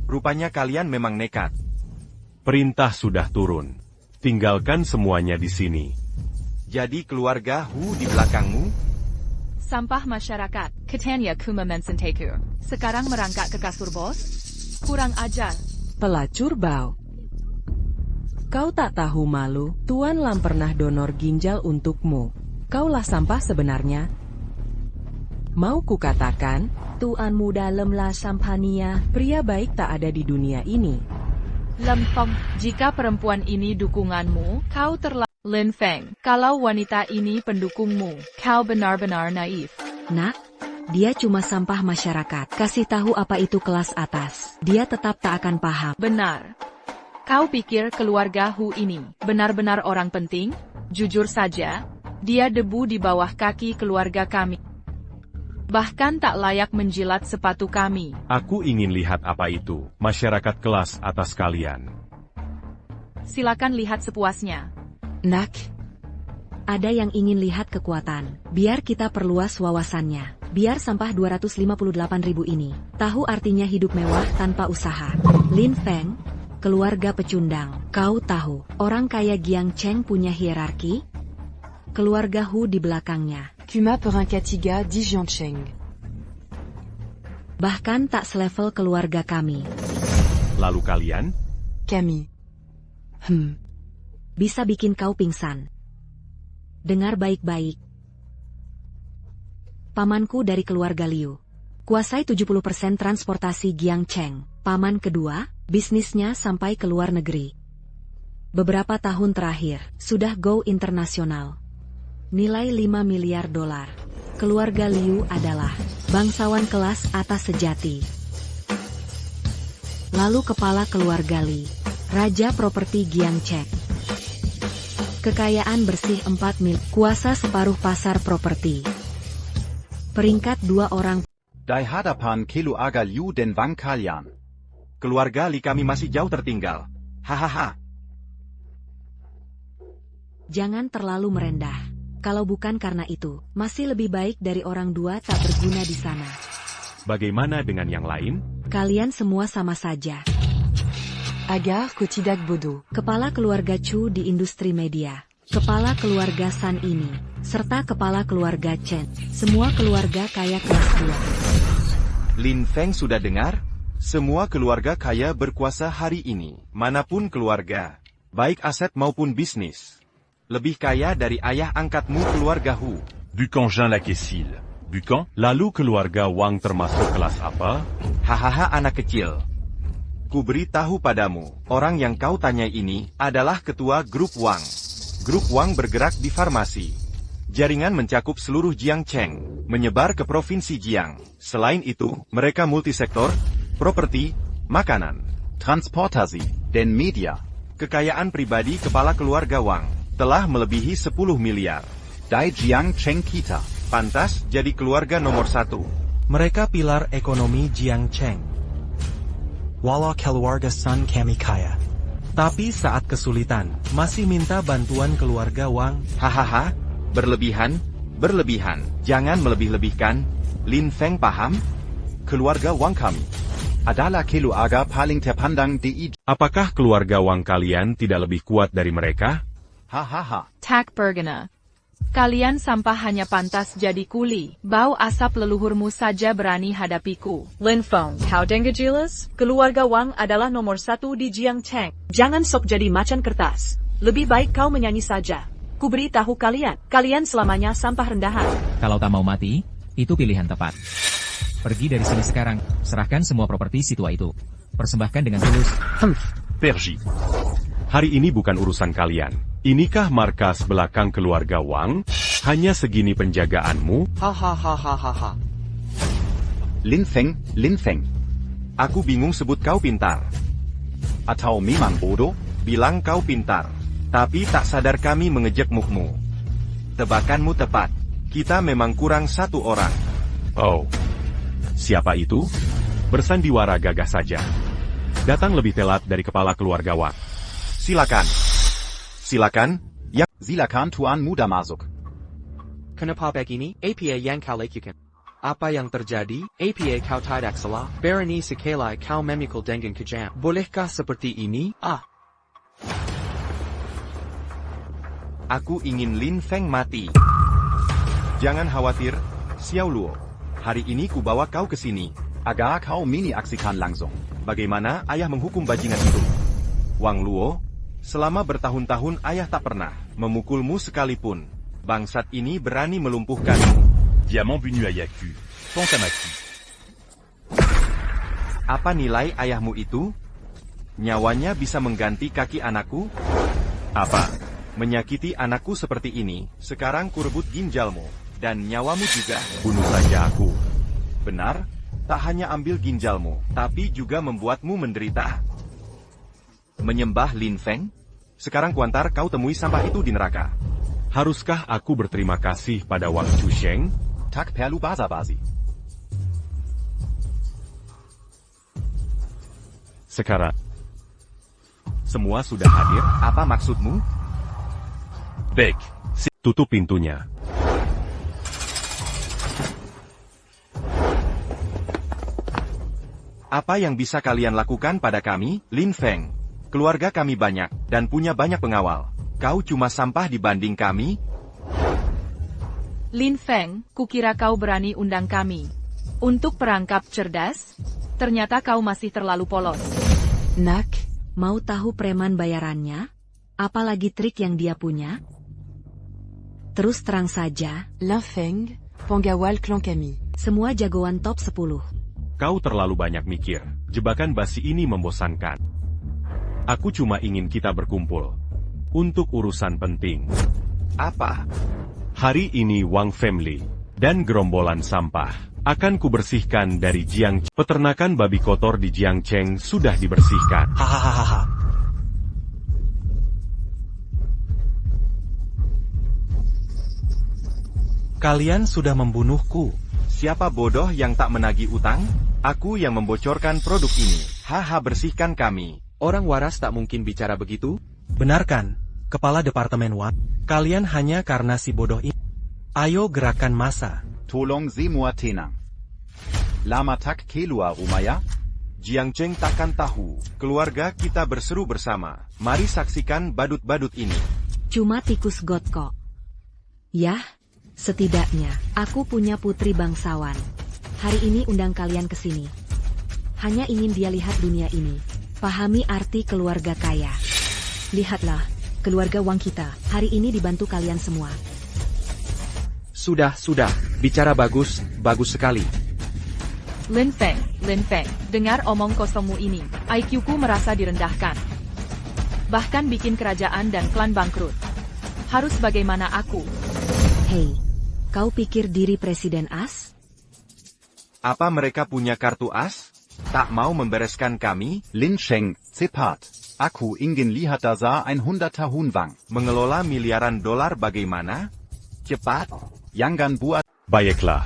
Rupanya kalian memang nekat. Perintah sudah turun. Tinggalkan semuanya di sini. Jadi keluarga Hu di belakangmu? Sampah masyarakat. Katanya Kuma Mensenteku. Sekarang merangkak ke kasur bos? Kurang ajar. Pelacur bau. Kau tak tahu malu, Tuan Lam pernah donor ginjal untukmu. Kaulah sampah sebenarnya. Mau kukatakan, Tuan muda lemlah sampania. pria baik tak ada di dunia ini. Lempeng, jika perempuan ini dukunganmu, kau terlalu... Lin Feng, kalau wanita ini pendukungmu, kau benar-benar naif. Nak, dia cuma sampah masyarakat. Kasih tahu apa itu kelas atas. Dia tetap tak akan paham. Benar. Kau pikir keluarga Hu ini benar-benar orang penting? Jujur saja, dia debu di bawah kaki keluarga kami. Bahkan tak layak menjilat sepatu kami. Aku ingin lihat apa itu, masyarakat kelas atas kalian. Silakan lihat sepuasnya. Nak, ada yang ingin lihat kekuatan. Biar kita perluas wawasannya. Biar sampah 258.000 ini tahu artinya hidup mewah tanpa usaha. Lin Feng, keluarga pecundang. Kau tahu, orang kaya Giang Cheng punya hierarki? Keluarga Hu di belakangnya. Kuma Perangkatiga di Jiangcheng. Bahkan tak selevel keluarga kami. Lalu kalian? Kami. Bisa bikin kau pingsan. Dengar baik-baik. Pamanku dari keluarga Liu. Kuasai 70% transportasi Giang Cheng. Paman kedua, bisnisnya sampai ke luar negeri. Beberapa tahun terakhir, sudah go internasional. Nilai 5 miliar dolar. Keluarga Liu adalah bangsawan kelas atas sejati. Lalu kepala keluarga Li, Raja Properti Giang Cheng. Kekayaan bersih 4 mil, kuasa separuh pasar properti. Peringkat 2 orang. Di hadapan keluarga Liu dan Wang kalian. Keluarga Li kami masih jauh tertinggal. Hahaha. Jangan terlalu merendah. Kalau bukan karena itu, masih lebih baik dari orang dua tak berguna di sana. Bagaimana dengan yang lain? Kalian semua sama saja. Agar ku tidak bodoh. Kepala keluarga Chu di industri media. Kepala keluarga San ini. Serta kepala keluarga Chen. Semua keluarga kaya kelas 2. Lin Feng sudah dengar? Semua keluarga kaya berkuasa hari ini. Manapun keluarga. Baik aset maupun bisnis. Lebih kaya dari ayah angkatmu keluarga Hu. Bucangin la Kessil. Bucan? Lalu keluarga Wang termasuk kelas apa? Hahaha anak kecil. Ku beritahu padamu, orang yang kau tanyai ini adalah ketua grup Wang. Grup Wang bergerak di farmasi. Jaringan mencakup seluruh Jiangcheng, menyebar ke provinsi Jiang. Selain itu, mereka multisektor, properti, makanan, transportasi, dan media. Kekayaan pribadi kepala keluarga Wang telah melebihi 10 miliar. Di Jiangcheng kita. Pantas jadi keluarga nomor 1. Mereka pilar ekonomi Jiangcheng. Walau keluarga Sun kami kaya. Tapi saat kesulitan, masih minta bantuan keluarga Wang. Hahaha, berlebihan. Jangan melebih-lebihkan. Lin Feng paham? Keluarga Wang kami adalah keluarga paling terpandang di Apakah keluarga Wang kalian tidak lebih kuat dari mereka? Hahaha. Tak berguna. Kalian sampah hanya pantas jadi kuli. Bau asap leluhurmu saja berani hadapiku. Lin Feng, kau dengar jelas? Keluarga Wang adalah nomor 1 di Jiangcheng. Jangan sok jadi macan kertas. Lebih baik kau menyanyi saja. Ku beritahu kalian, kalian selamanya sampah rendahan. Kalau tak mau mati, itu pilihan tepat. Pergi dari sini sekarang, serahkan semua properti si tua itu. Persembahkan dengan tulus. Pergi. Hari ini bukan urusan kalian. Inikah markas belakang keluarga Wang? Hanya segini penjagaanmu? Hahaha. Lin Feng. Aku bingung sebut kau pintar. Atau memang bodoh? Bilang kau pintar. Tapi tak sadar kami mengejek mukmu. Tebakanmu tepat. Kita memang kurang satu orang. Oh. Siapa itu? Bersandiwara gagah saja. Datang lebih telat dari kepala keluarga Wang. Silakan. Silakan. Ya, silakan Tuan Muda masuk. Kenapa begini? Apa yang kau lakukan? Apa yang terjadi? Apa kau tidak salah? Berani sekali kau memikul dengan kejam. Bolehkah seperti ini? Aku ingin Lin Feng mati. Jangan khawatir, Xiao Luo. Hari ini ku bawa kau ke sini, agar kau mini aksikan langsung. Bagaimana ayah menghukum bajingan itu? Wang Luo, selama bertahun-tahun ayah tak pernah memukulmu sekalipun. Bangsat ini berani melumpuhkanmu. Diamant bunu Ayaku, Fantamaki. Apa nilai ayahmu itu? Nyawanya bisa mengganti kaki anakku? Apa? Menyakiti anakku seperti ini, sekarang ku rebut ginjalmu, dan nyawamu juga. Bunuh saja aku. Benar? Tak hanya ambil ginjalmu, tapi juga membuatmu menderita. Menyembah Lin Feng? Sekarang kuantar kau temui sampah itu di neraka. Haruskah aku berterima kasih pada Wang Chusheng? Tak perlu basa-basi. Sekarang, semua sudah hadir. Apa maksudmu? Baik, tutup pintunya. Apa yang bisa kalian lakukan pada kami, Lin Feng? Keluarga kami banyak, dan punya banyak pengawal. Kau cuma sampah dibanding kami? Lin Feng, kukira kau berani undang kami. Untuk perangkap cerdas, ternyata kau masih terlalu polos. Nak, mau tahu preman bayarannya? Apalagi trik yang dia punya? Terus terang saja, Lin Feng, penggawal klan kami. Semua jagoan top 10. Kau terlalu banyak mikir. Jebakan basi ini membosankan. Aku cuma ingin kita berkumpul. Untuk urusan penting. Apa? Hari ini Wang Family dan gerombolan sampah akan kubersihkan dari Jiang. Peternakan babi kotor di Jiangcheng sudah dibersihkan. Hahaha. Kalian sudah membunuhku. Siapa bodoh yang tak menagih utang? Aku yang membocorkan produk ini. Haha, bersihkan kami. Orang waras tak mungkin bicara begitu. Benarkan, Kepala Departemen Wang, kalian hanya karena si bodoh ini. Ayo gerakan massa. Tolong semua tenang. Lama tak keluar rumah ya? Jiangcheng takkan tahu. Keluarga kita berseru bersama. Mari saksikan badut-badut ini. Cuma tikus got kok. Yah, setidaknya aku punya putri bangsawan. Hari ini undang kalian ke sini. Hanya ingin dia lihat dunia ini. Pahami arti keluarga kaya. Lihatlah, keluarga Wang kita, hari ini dibantu kalian semua. Sudah, bicara bagus, bagus sekali. Lin Feng, dengar omong kosongmu ini, IQ-ku merasa direndahkan. Bahkan bikin kerajaan dan klan bangkrut. Harus bagaimana aku? Hei, kau pikir diri presiden as? Apa mereka punya kartu as? Tak mau membereskan kami? Lin Feng, cepat. Aku ingin lihat dasar 100 tahun Wang. Mengelola miliaran dolar bagaimana? Cepat. Jangan buat. Baiklah.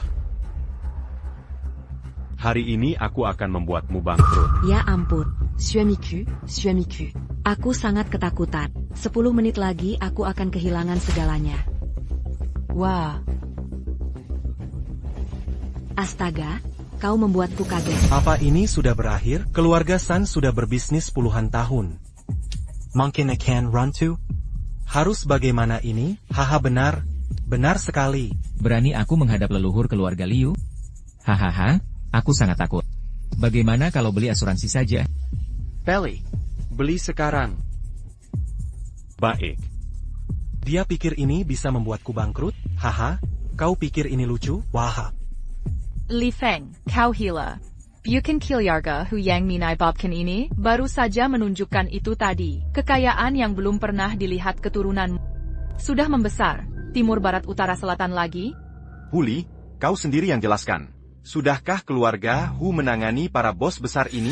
Hari ini aku akan membuatmu bangkrut. Ya ampun. Suamiku. Aku sangat ketakutan. 10 menit lagi aku akan kehilangan segalanya. Wah. Astaga, kau membuatku kaget. Apa ini sudah berakhir? Keluarga San sudah berbisnis puluhan tahun. Mungkin akan runtuh? Harus bagaimana ini? Haha, benar sekali. Berani aku menghadap leluhur keluarga Liu? Hahaha, aku sangat takut. Bagaimana kalau beli asuransi saja? Beli sekarang. Baik. Dia pikir ini bisa membuatku bangkrut? Haha, kau pikir ini lucu? Wah. Li Feng, kau gila. Bukan keluarga Hu yang minai babkan ini, baru saja menunjukkan itu tadi. Kekayaan yang belum pernah dilihat keturunan. Sudah membesar, timur barat utara selatan lagi? Huli, kau sendiri yang jelaskan. Sudahkah keluarga Hu menangani para bos besar ini?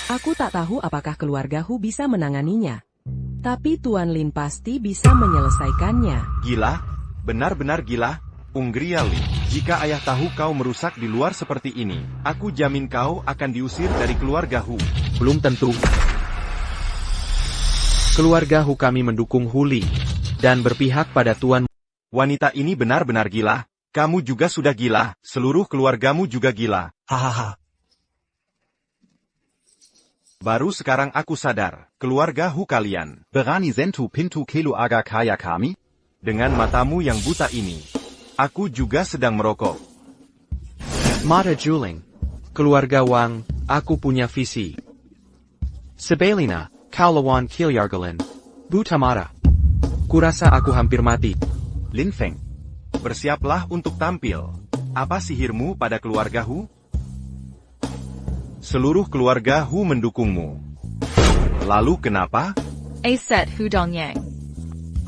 Aku tak tahu apakah keluarga Hu bisa menanganinya. Tapi Tuan Lin pasti bisa menyelesaikannya. Gila? Benar-benar gila? Unggriali, jika ayah tahu kau merusak di luar seperti ini, aku jamin kau akan diusir dari keluarga Hu. Belum tentu. Keluarga Hu kami mendukung Huli dan berpihak pada Tuan. Wanita ini benar-benar gila. Kamu juga sudah gila. Seluruh keluargamu juga gila. Hahaha. Baru sekarang aku sadar, keluarga Hu kalian. Berani sentu pintu keluarga kaya kami? Dengan matamu yang buta ini, aku juga sedang merokok. Mata Juling. Keluarga Wang, aku punya visi. Sebelina, kau lawan Kilyargalin. Buta mata. Kurasa aku hampir mati. Lin Feng, bersiaplah untuk tampil. Apa sihirmu pada keluarga Hu? Seluruh keluarga Hu mendukungmu. Lalu kenapa? Aset Hu Dongyang.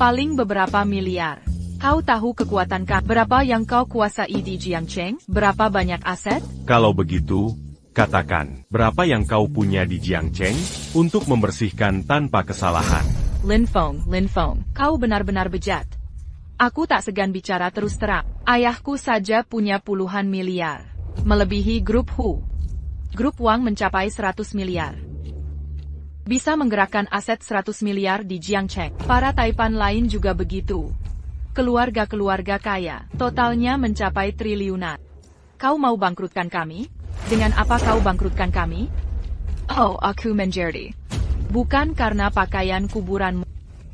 Paling beberapa miliar. Kau tahu kekuatan kau? Berapa yang kau kuasai di Jiangcheng? Berapa banyak aset? Kalau begitu, katakan, berapa yang kau punya di Jiangcheng untuk membersihkan tanpa kesalahan? Lin Feng, kau benar-benar bejat. Aku tak segan bicara terus terang. Ayahku saja punya puluhan miliar. Melebihi grup Hu. Grup Wang mencapai 100 miliar. Bisa menggerakkan aset 100 miliar di Jiangcheng. Para Taipan lain juga begitu. Keluarga-keluarga kaya, totalnya mencapai triliunan. Kau mau bangkrutkan kami? Dengan apa kau bangkrutkan kami? Oh, aku menjadi. Bukan karena pakaian kuburanmu.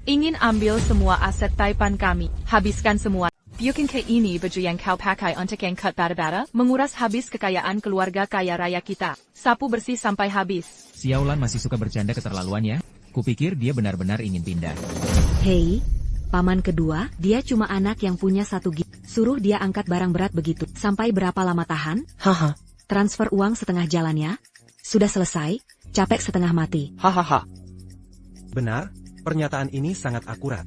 Ingin ambil semua aset Taipan kami, habiskan semua. Bukan ke ini baju yang kau pakai untuk angkat bata-bata, menguras habis kekayaan keluarga kaya raya kita. Sapu bersih sampai habis. Xiaolan masih suka bercanda keterlaluan ya? Kupikir dia benar-benar ingin pindah. Hei, paman kedua, dia cuma anak yang punya 1 gig. Suruh dia angkat barang berat begitu. Sampai berapa lama tahan? Haha. Transfer uang setengah jalan ya. Sudah selesai, capek setengah mati. Hahaha. Benar, pernyataan ini sangat akurat.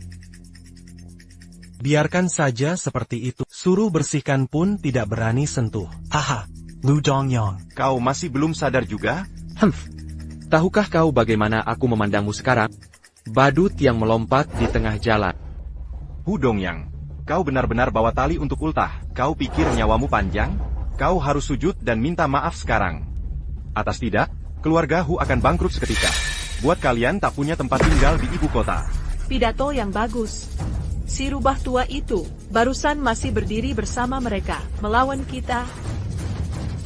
Biarkan saja seperti itu. Suruh bersihkan pun tidak berani sentuh. Haha. Lu Dongyang. Kau masih belum sadar juga? Tahukah kau bagaimana aku memandangmu sekarang? Badut yang melompat di tengah jalan. Hu Dongyang, kau benar-benar bawa tali untuk ultah. Kau pikir nyawamu panjang? Kau harus sujud dan minta maaf sekarang. Atas tidak, keluarga Hu akan bangkrut seketika. Buat kalian tak punya tempat tinggal di ibu kota. Pidato yang bagus. Si rubah tua itu, barusan masih berdiri bersama mereka, melawan kita.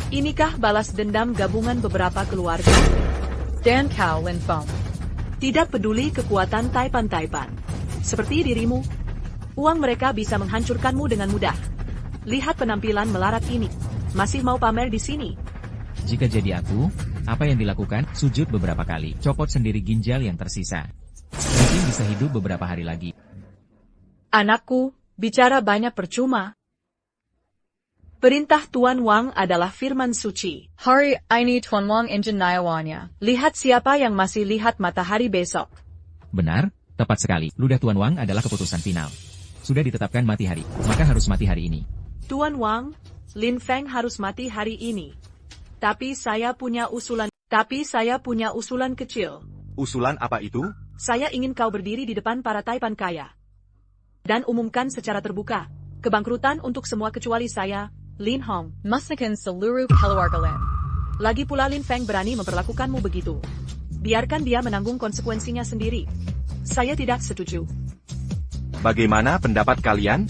Inikah balas dendam gabungan beberapa keluarga? Dan kau, Lin Feng. Tidak peduli kekuatan Taipan-Taipan. Seperti dirimu, uang mereka bisa menghancurkanmu dengan mudah. Lihat penampilan melarat ini. Masih mau pamer di sini? Jika jadi aku, apa yang dilakukan? Sujud beberapa kali, copot sendiri ginjal yang tersisa. Mungkin bisa hidup beberapa hari lagi. Anakku, bicara banyak percuma. Perintah Tuan Wang adalah firman suci. Hari ini Tuan Wang ingin nayawannya. Lihat siapa yang masih lihat matahari besok. Benar, tepat sekali. Ludah Tuan Wang adalah keputusan final. Sudah ditetapkan mati hari, maka harus mati hari ini. Tuan Wang, Lin Feng harus mati hari ini. Tapi saya punya usulan kecil. Usulan apa itu? Saya ingin kau berdiri di depan para Taipan kaya. Dan umumkan secara terbuka, kebangkrutan untuk semua kecuali saya, Lin Hong. Masakan seluruh keluarga Lin. Lagi pula Lin Feng berani memperlakukanmu begitu. Biarkan dia menanggung konsekuensinya sendiri. Saya tidak setuju. Bagaimana pendapat kalian?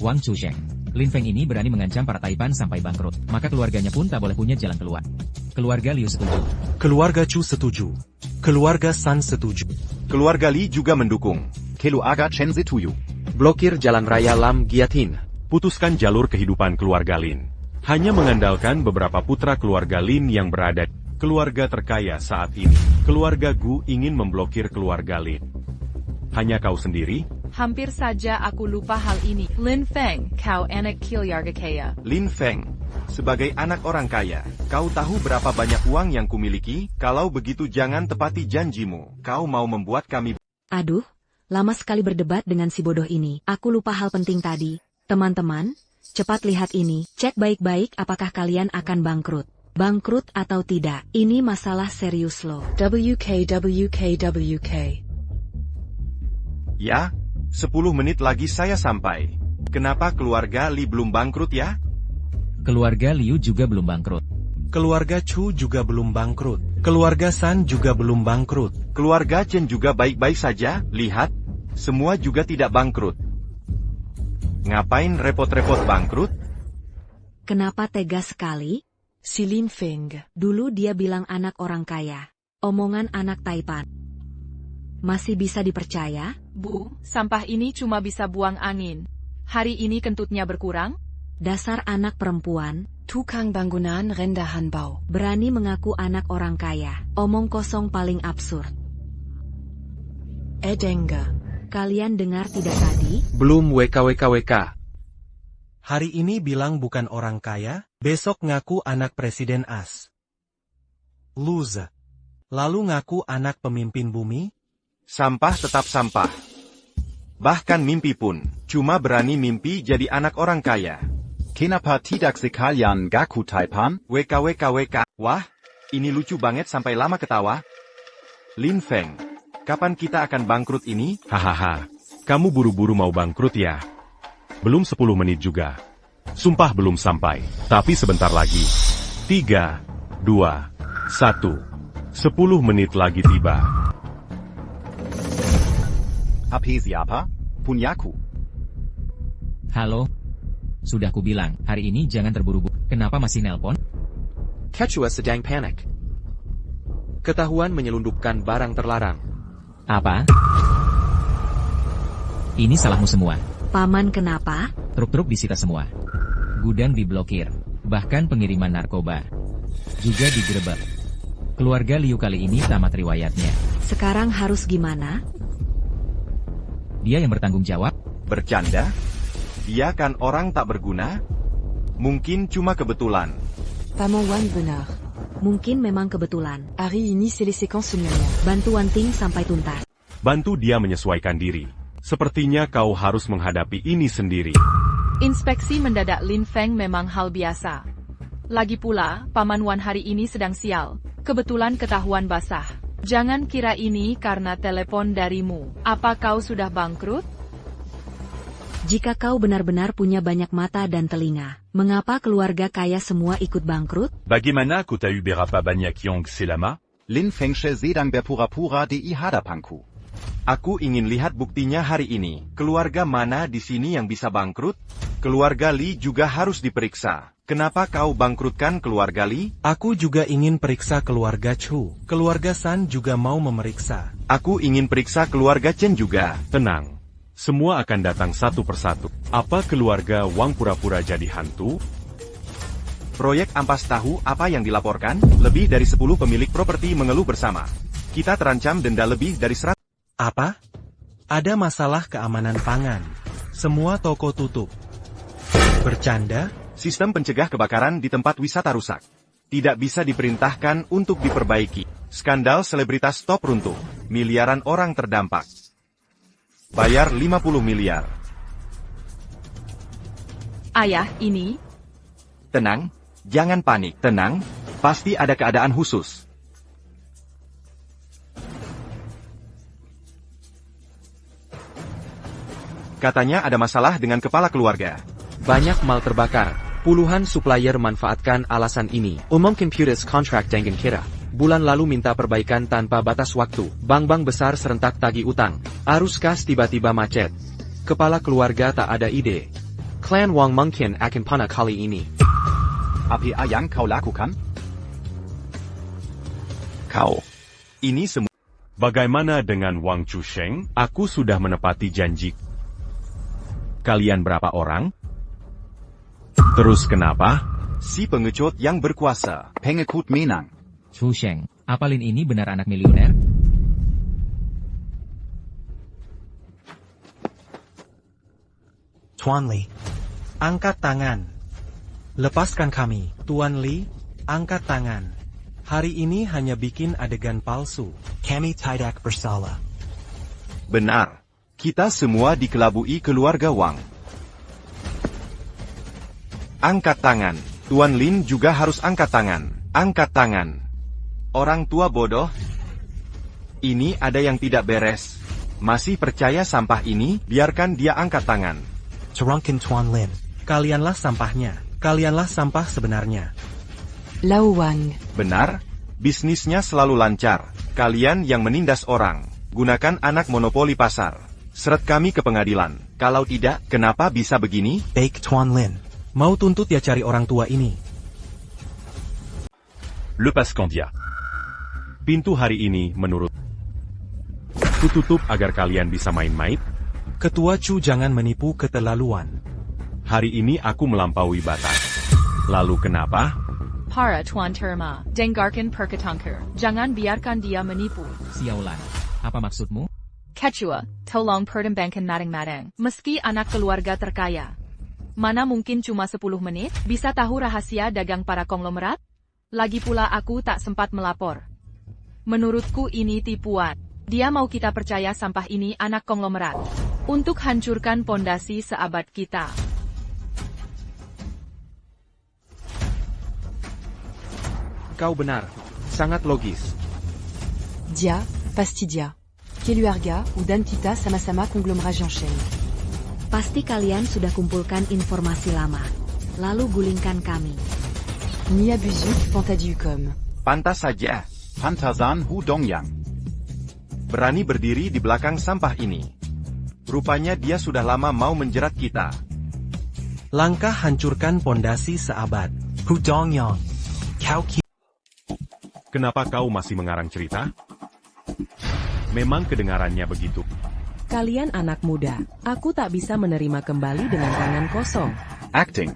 Wang Chusheng. Lin Feng ini berani mengancam para Taipan sampai bangkrut, maka keluarganya pun tak boleh punya jalan keluar. Keluarga Liu setuju. Keluarga Chu setuju. Keluarga San setuju. Keluarga Li juga mendukung. Keluarga Chen setuju. Blokir jalan raya Lam Giatin. Putuskan jalur kehidupan keluarga Lin. Hanya mengandalkan beberapa putra keluarga Lin yang berada di keluarga terkaya saat ini. Keluarga Gu ingin memblokir keluarga Lin. Hanya kau sendiri? Hampir saja aku lupa hal ini. Lin Feng, kau anak keluarga kaya. Lin Feng, sebagai anak orang kaya, kau tahu berapa banyak uang yang kumiliki? Kalau begitu jangan tepati janjimu. Kau mau membuat kami... Aduh, lama sekali berdebat dengan si bodoh ini. Aku lupa hal penting tadi. Teman-teman, cepat lihat ini. Cek baik-baik apakah kalian akan bangkrut. Bangkrut atau tidak, ini masalah serius loh. WK. Ya, 10 menit lagi saya sampai. Kenapa keluarga Li belum bangkrut ya? Keluarga Liu juga belum bangkrut. Keluarga Chu juga belum bangkrut. Keluarga San juga belum bangkrut. Keluarga Chen juga baik-baik saja, lihat. Semua juga tidak bangkrut. Ngapain repot-repot bangkrut? Kenapa tega sekali? Si Lin Feng. Dulu dia bilang anak orang kaya. Omongan anak Taipan. Masih bisa dipercaya? Bu, sampah ini cuma bisa buang angin. Hari ini kentutnya berkurang? Dasar anak perempuan. Tukang bangunan rendahan bau. Berani mengaku anak orang kaya. Omong kosong paling absurd. Edengga. Kalian dengar tidak tadi? Belum WKWKWK. Hari ini bilang bukan orang kaya, besok ngaku anak presiden AS. Loser. Lalu ngaku anak pemimpin bumi? Sampah tetap sampah. Bahkan mimpi pun, cuma berani mimpi jadi anak orang kaya. Kenapa tidak sekalian Gaku Taipan? WKWKWK. Wah, ini lucu banget sampai lama ketawa. Lin Feng, kapan kita akan bangkrut ini? Hahaha, kamu buru-buru mau bangkrut ya? Belum 10 menit juga. Sumpah belum sampai, tapi sebentar lagi. 3, 2, 1. 10 menit lagi tiba. HP siapa? Punyaku. Halo? Sudah kubilang, hari ini jangan terburu-buru. Kenapa masih nelpon? Quechua sedang panik. Ketahuan menyelundupkan barang terlarang. Apa? Ini salahmu semua. Paman kenapa? Truk-truk disita semua. Gudang diblokir. Bahkan pengiriman narkoba juga digerebek. Keluarga Liu kali ini tamat riwayatnya. Sekarang harus gimana? Dia yang bertanggung jawab? Bercanda? Dia kan orang tak berguna? Mungkin cuma kebetulan. Paman Wan benar. Mungkin memang kebetulan. Hari ini selesaikan semuanya. Bantu Wanting sampai tuntas. Bantu dia menyesuaikan diri. Sepertinya kau harus menghadapi ini sendiri. Inspeksi mendadak Lin Feng memang hal biasa. Lagi pula, Paman Wan hari ini sedang sial. Kebetulan ketahuan basah. Jangan kira ini karena telepon darimu. Apa kau sudah bangkrut? Jika kau benar-benar punya banyak mata dan telinga, mengapa keluarga kaya semua ikut bangkrut? Bagaimana aku tahu berapa banyak yang selama? Lin Feng sedang berpura-pura di hadapanku. Aku ingin lihat buktinya hari ini. Keluarga mana di sini yang bisa bangkrut? Keluarga Li juga harus diperiksa. Kenapa kau bangkrutkan keluarga Li? Aku juga ingin periksa keluarga Chu. Keluarga San juga mau memeriksa. Aku ingin periksa keluarga Chen juga. Tenang. Semua akan datang satu persatu. Apa keluarga Wang pura-pura jadi hantu? Proyek ampas tahu apa yang dilaporkan? Lebih dari 10 pemilik properti mengeluh bersama. Kita terancam denda lebih dari 100. Apa? Ada masalah keamanan pangan. Semua toko tutup. Bercanda? Sistem pencegah kebakaran di tempat wisata rusak. Tidak bisa diperintahkan untuk diperbaiki. Skandal selebritas top runtuh. Miliaran orang terdampak. Bayar 50 miliar. Ayah, ini? Tenang, jangan panik. Tenang, pasti ada keadaan khusus. Katanya ada masalah dengan kepala keluarga. Banyak mal terbakar. Puluhan supplier manfaatkan alasan ini. Umum Computers kontrak dengan kira. Bulan lalu minta perbaikan tanpa batas waktu. Bank-bank besar serentak tagih utang. Arus kas tiba-tiba macet. Kepala keluarga tak ada ide. Klan Wang mungkin akan panik kali ini. Apa yang kau lakukan? Kau. Ini semua. Bagaimana dengan Wang Chusheng? Aku sudah menepati janji. Kalian berapa orang? Terus kenapa? Si pengecut yang berkuasa. Pengikut menang. Chusheng, apa Lin ini benar anak miliuner? Tuan Li, angkat tangan. Lepaskan kami. Tuan Li, angkat tangan. Hari ini hanya bikin adegan palsu. Kami tidak bersalah. Benar. Kita semua dikelabui keluarga Wang. Angkat tangan. Tuan Lin juga harus angkat tangan. Angkat tangan. Orang tua bodoh. Ini ada yang tidak beres. Masih percaya sampah ini? Biarkan dia angkat tangan. Terungkan Tuan Lin. Kalianlah sampahnya. Kalianlah sampah sebenarnya. Lao Wang. Benar? Bisnisnya selalu lancar. Kalian yang menindas orang. Gunakan anak monopoli pasar. Seret kami ke pengadilan. Kalau tidak, kenapa bisa begini? Baik Tuan Lin. Mau tuntut ya cari orang tua ini. Le Pascandia. Pintu hari ini menurut kututup agar kalian bisa main-main. Ketua Chu jangan menipu keterlaluan. Hari ini aku melampaui batas. Lalu kenapa? Para Tuan Terma, dengarkan perkatanku. Jangan biarkan dia menipu. Xiaolan, apa maksudmu? Kecua, tolong pertimbangkan madang-madang. Meski anak keluarga terkaya. Mana mungkin cuma 10 menit, bisa tahu rahasia dagang para konglomerat? Lagi pula aku tak sempat melapor. Menurutku ini tipuan. Dia mau kita percaya sampah ini anak konglomerat. Untuk hancurkan pondasi seabad kita. Kau benar. Sangat logis. Dia, pasti dia. Keluarga, udan kita sama-sama konglomerat Jeansheng. Pasti kalian sudah kumpulkan informasi lama. Lalu gulingkan kami. Nia Buzuk, Pantadiucom. Pantas saja. Pantazan Hu Dongyang. Berani berdiri di belakang sampah ini. Rupanya dia sudah lama mau menjerat kita. Langkah hancurkan pondasi seabad. Hu Dongyang. Kau ki. Kenapa kau masih mengarang cerita? Memang kedengarannya begitu. Kalian anak muda, aku tak bisa menerima kembali dengan tangan kosong. Acting.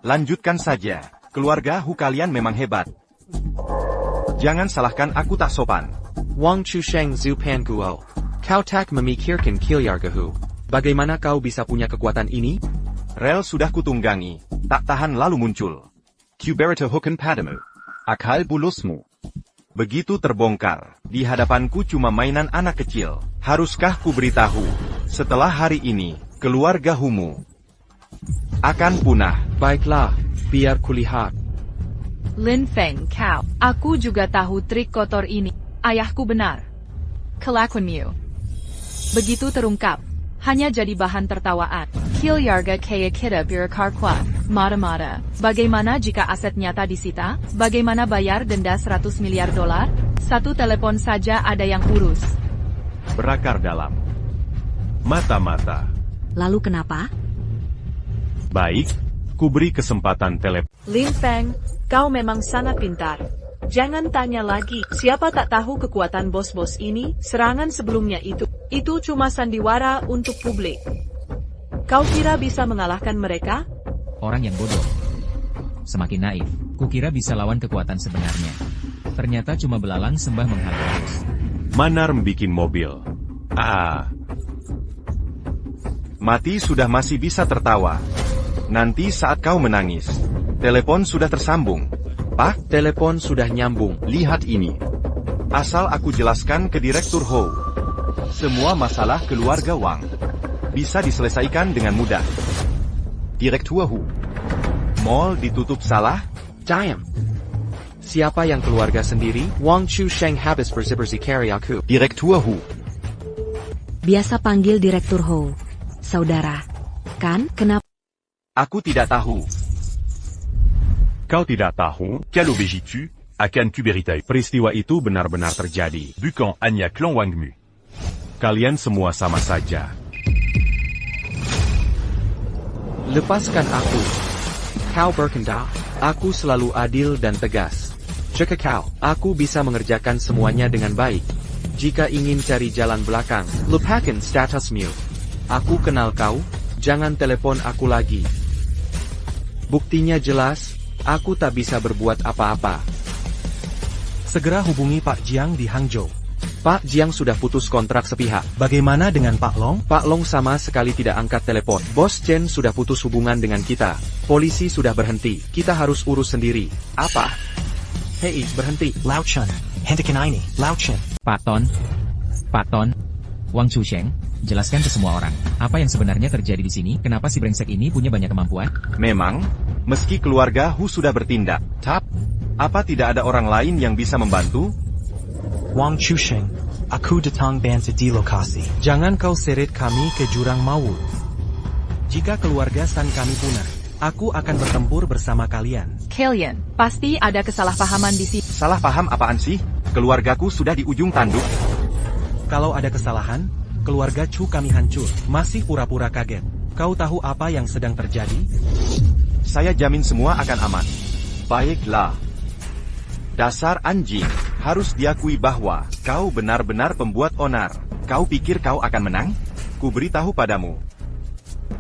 Lanjutkan saja. Keluarga Hu kalian memang hebat. Jangan salahkan aku tak sopan. Wang Chusheng Zupan Guo. Kau tak memikirkan keluarga Hu. Bagaimana kau bisa punya kekuatan ini? Rel sudah kutunggangi. Tak tahan lalu muncul. Kuberita Hukan padamu. Akal bulusmu. Begitu terbongkar, di hadapanku cuma mainan anak kecil. Haruskah ku beritahu, setelah hari ini, keluarga Humu akan punah. Baiklah, biar kulihat. Lin Feng kau. Aku juga tahu trik kotor ini. Ayahku benar. Kelakuanmu begitu terungkap. Hanya jadi bahan tertawaan. Keluarga kaya kita biarkan kuat. Mata-mata. Bagaimana jika aset nyata disita? Bagaimana bayar denda 100 miliar dolar? Satu telepon saja ada yang urus. Berakar dalam. Mata-mata. Lalu kenapa? Baik, ku beri kesempatan telepon. Lin Feng, kau memang sangat pintar. Jangan tanya lagi, siapa tak tahu kekuatan bos-bos ini, serangan sebelumnya itu cuma sandiwara untuk publik. Kau kira bisa mengalahkan mereka? Orang yang bodoh. Semakin naif, kukira bisa lawan kekuatan sebenarnya. Ternyata cuma belalang sembah menghalus. Manar membikin mobil. Mati sudah masih bisa tertawa. Nanti saat kau menangis, telepon sudah tersambung. Pak, telepon sudah nyambung. Lihat ini. Asal aku jelaskan ke Direktur Ho. Semua masalah keluarga Wang bisa diselesaikan dengan mudah. Direktur Hu. Mall ditutup salah? Diam. Siapa yang keluarga sendiri? Wang Chusheng habis bersih-bersih karya aku. Direktur Hu. Biasa panggil Direktur Ho. Saudara. Kan, kenapa? Aku tidak tahu. Kau tidak tahu? Quelle obéis-tu? Akan Kuberita. Peristiwa itu benar-benar terjadi. Bukan hanya Clan Wangmu. Kalian semua sama saja. Lepaskan aku. Kau berkehendak. Aku selalu adil dan tegas. Jika kau, aku bisa mengerjakan semuanya dengan baik. Jika ingin cari jalan belakang, lupakan statusmu. Aku kenal kau, jangan telepon aku lagi. Buktinya jelas, aku tak bisa berbuat apa-apa. Segera hubungi Pak Jiang di Hangzhou. Pak Jiang sudah putus kontrak sepihak. Bagaimana dengan Pak Long? Pak Long sama sekali tidak angkat telepon. Bos Chen sudah putus hubungan dengan kita. Polisi sudah berhenti. Kita harus urus sendiri. Apa? Hei, berhenti. Lao Chen, hentikan ini. Lao Chen. Pak Ton, Wang Chusheng, jelaskan ke semua orang, apa yang sebenarnya terjadi di sini, kenapa si brengsek ini punya banyak kemampuan? Memang, meski keluarga Hu sudah bertindak, apa tidak ada orang lain yang bisa membantu? Wang Chusheng, aku datang bantu di lokasi. Jangan kau seret kami ke jurang maut. Jika keluarga San kami punah, aku akan bertempur bersama kalian. Kalian, pasti ada kesalahpahaman di sini. Salah paham apaan sih? Keluargaku sudah di ujung tanduk. Kalau ada kesalahan, keluarga Chu kami hancur. Masih pura-pura kaget. Kau tahu apa yang sedang terjadi? Saya jamin semua akan aman. Baiklah. Dasar anjing, harus diakui bahwa kau benar-benar pembuat onar. Kau pikir kau akan menang? Ku beritahu padamu.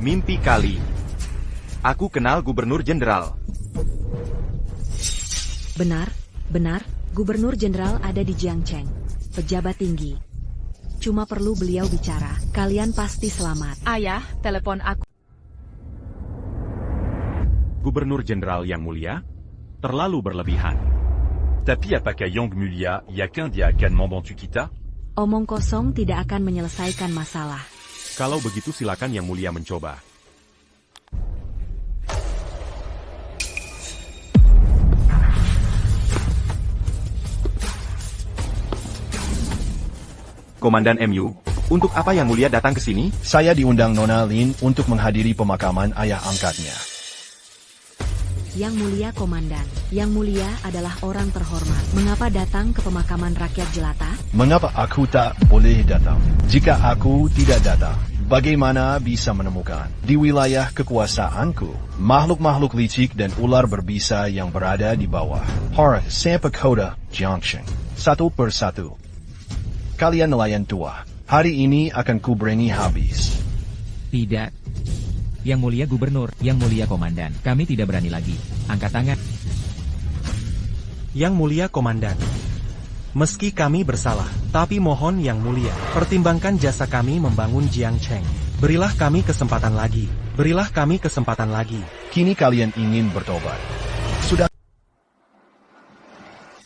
Mimpi kali. Aku kenal Gubernur Jenderal. Benar, Gubernur Jenderal ada di Jiangcheng. Pejabat tinggi. Cuma perlu beliau bicara, kalian pasti selamat. Ayah, telepon aku. Gubernur Jenderal yang mulia, terlalu berlebihan. Tapi apakah Yang Mulia, y a qu'un dia qu'un mandantu kita? Omong kosong tidak akan menyelesaikan masalah. Kalau begitu silakan Yang Mulia mencoba. Komandan MU, untuk apa Yang Mulia datang ke sini? Saya diundang Nona Lin untuk menghadiri pemakaman ayah angkatnya. Yang mulia komandan, yang mulia adalah orang terhormat. Mengapa datang ke pemakaman rakyat jelata? Mengapa aku tak boleh datang? Jika aku tidak datang, bagaimana bisa menemukan di wilayah kekuasaanku makhluk-makhluk licik dan ular berbisa yang berada di bawah Hara sampai kota Jiangcheng, satu persatu. Kalian nelayan tua, hari ini akan kubrengi habis. Tidak. Yang mulia Gubernur, yang mulia Komandan, kami tidak berani lagi. Angkat tangan. Yang mulia Komandan, meski kami bersalah, tapi mohon Yang Mulia, pertimbangkan jasa kami membangun Jiangcheng. Berilah kami kesempatan lagi. Berilah kami kesempatan lagi. Kini kalian ingin bertobat. Sudah.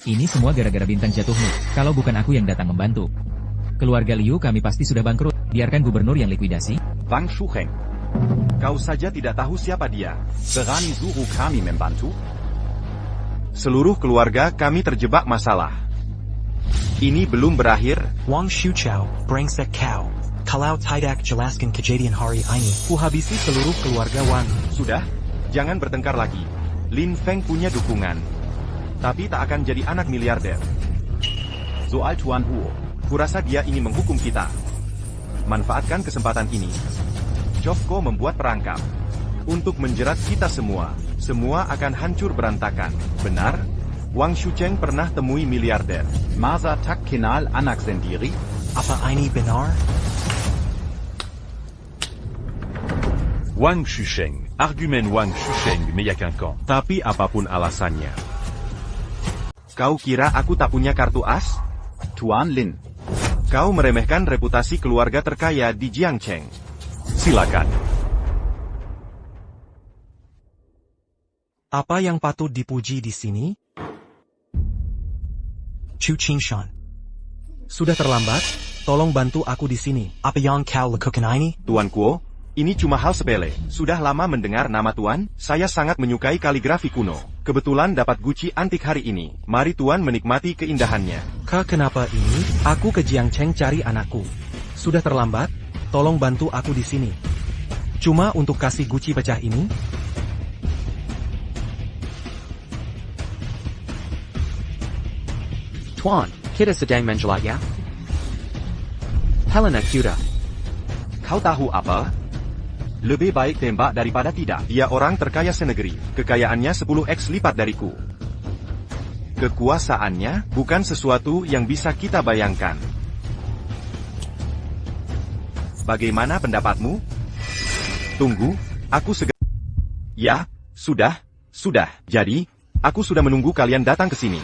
Ini semua gara-gara bintang jatuhmu. Kalau bukan aku yang datang membantu, keluarga Liu kami pasti sudah bangkrut. Biarkan gubernur yang likuidasi. Wang Shuheng, kau saja tidak tahu siapa dia. Berani suruh kami membantu? Seluruh keluarga kami terjebak masalah. Ini belum berakhir. Wang Shuchao, brengsek kau. Kalau tidak jelaskan kejadian hari ini, ku habisi seluruh keluarga Wang. Sudah, jangan bertengkar lagi. Lin Feng punya dukungan, tapi tak akan jadi anak miliarder. Soal Tuan Huo, kurasa dia ingin menghukum kita. Manfaatkan kesempatan ini. Jovko membuat perangkap untuk menjerat kita semua. Semua akan hancur berantakan. Benar? Wang Shucheng pernah temui miliarder. Masa tak kenal anak sendiri? apa ini benar? Wang Shusheng, argumen Wang Shusheng mais y a qu'un camp. Tapi apapun alasannya. Kau kira aku tak punya kartu as? Tuan Lin, kau meremehkan reputasi keluarga terkaya di Jiangcheng. Silakan. Apa yang patut dipuji di sini? Chu Qingshan. Sudah terlambat, tolong bantu aku di sini. Apa yang kau lakukan ini? Tuan Kuo, ini cuma hal sepele. Sudah lama mendengar nama Tuan, saya sangat menyukai kaligrafi kuno. Kebetulan dapat guci antik hari ini. Mari Tuan menikmati keindahannya. Kenapa ini? Aku ke Jiangcheng cari anakku. Sudah terlambat, tolong bantu aku di sini. Cuma untuk kasih guci pecah ini? Tuan, kita sedang menjelak ya? Helena Kuda. Kau tahu apa? Lebih baik tembak daripada tidak. Dia orang terkaya senegeri. Kekayaannya 10x lipat dariku. Kekuasaannya bukan sesuatu yang bisa kita bayangkan. Bagaimana pendapatmu? Tunggu, aku segera... Ya, sudah. Jadi, aku sudah menunggu kalian datang ke sini.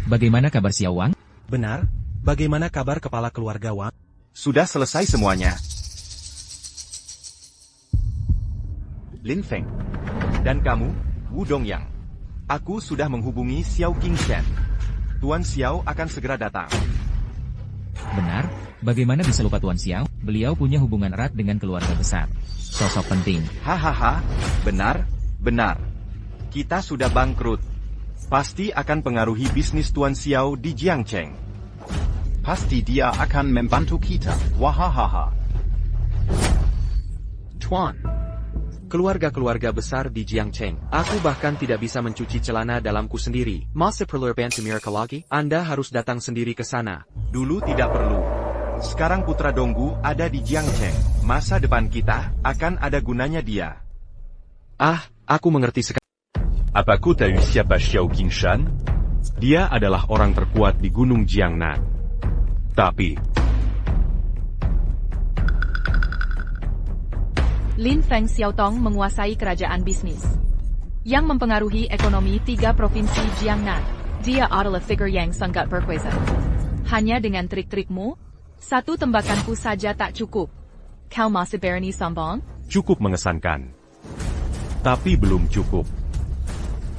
Bagaimana kabar Xiao Wang? Benar. Bagaimana kabar kepala keluarga Wang? Sudah selesai semuanya. Lin Feng. Dan kamu, Wu Dongyang. Aku sudah menghubungi Xiao Qingshan. Tuan Xiao akan segera datang. Benar? Bagaimana bisa lupa Tuan Xiao? Beliau punya hubungan erat dengan keluarga besar. Sosok penting. Hahaha, benar. Kita sudah bangkrut. Pasti akan pengaruhi bisnis Tuan Xiao di Jiangcheng. Pasti dia akan membantu kita. Wahahaha. Tuan. Keluarga-keluarga besar di Jiangcheng. Aku bahkan tidak bisa mencuci celana dalamku sendiri. Masih perlu bantu mereka lagi? Anda harus datang sendiri ke sana. Dulu tidak perlu. Sekarang putra Donggu ada di Jiangcheng. Masa depan kita akan ada gunanya dia. Ah, aku mengerti sekali. Apa kau tahu siapa Xiao Qingshan? Dia adalah orang terkuat di Gunung Jiangnan. Tapi Lin Feng Xiaotong menguasai kerajaan bisnis yang mempengaruhi ekonomi 3 provinsi Jiangnan. Dia adalah figur yang sangat berkuasa. Hanya dengan trik-trikmu, 1 tembakanku saja tak cukup. Kau masih berani sombong? cukup mengesankan. Tapi belum cukup.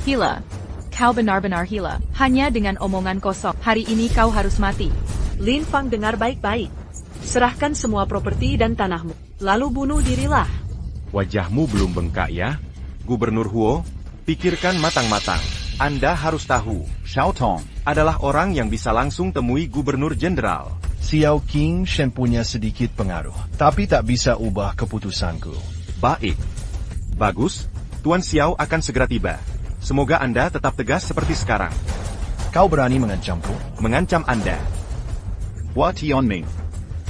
Gila. Kau benar-benar gila. Hanya dengan omongan kosong. Hari ini kau harus mati. Lin Feng dengar baik-baik. Serahkan semua properti dan tanahmu. Lalu bunuh dirilah. Wajahmu belum bengkak ya? Gubernur Huo, pikirkan matang-matang. Anda harus tahu, Xiao Tong adalah orang yang bisa langsung temui Gubernur Jenderal. Xiao Qingshan punya sedikit pengaruh, tapi tak bisa ubah keputusanku. Baik. Bagus, Tuan Xiao akan segera tiba. Semoga Anda tetap tegas seperti sekarang. Kau berani mengancamku? Mengancam Anda. What Ming?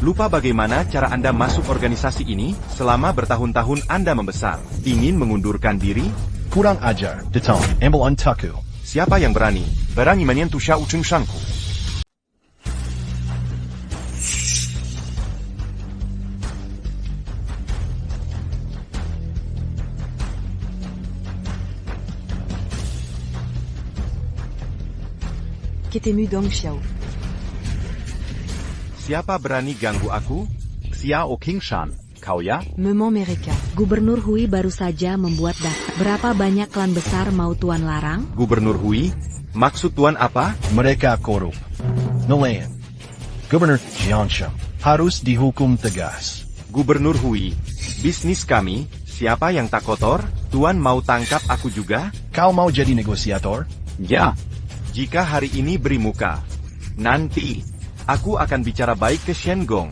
Lupa bagaimana cara Anda masuk organisasi ini selama bertahun-tahun Anda membesar. Ingin mengundurkan diri? Kurang ajar, Detong, ambil antaku. Siapa yang berani? Berani menyentuh Xiao Qingshanku. Quittez-moi donc, Xiao. Siapa berani ganggu aku? Xiao Qingshan, kau ya? Maman mereka. Gubernur Hui baru saja membuat daftar. Berapa banyak klan besar mau Tuan larang? Gubernur Hui? Maksud Tuan apa? Mereka korup. Nelayan. Gubernur Jiangcheng harus dihukum tegas. Gubernur Hui, bisnis kami, siapa yang tak kotor? Tuan mau tangkap aku juga? Kau mau jadi negosiator? Ya. Jika hari ini beri muka, nanti aku akan bicara baik ke Shen Gong.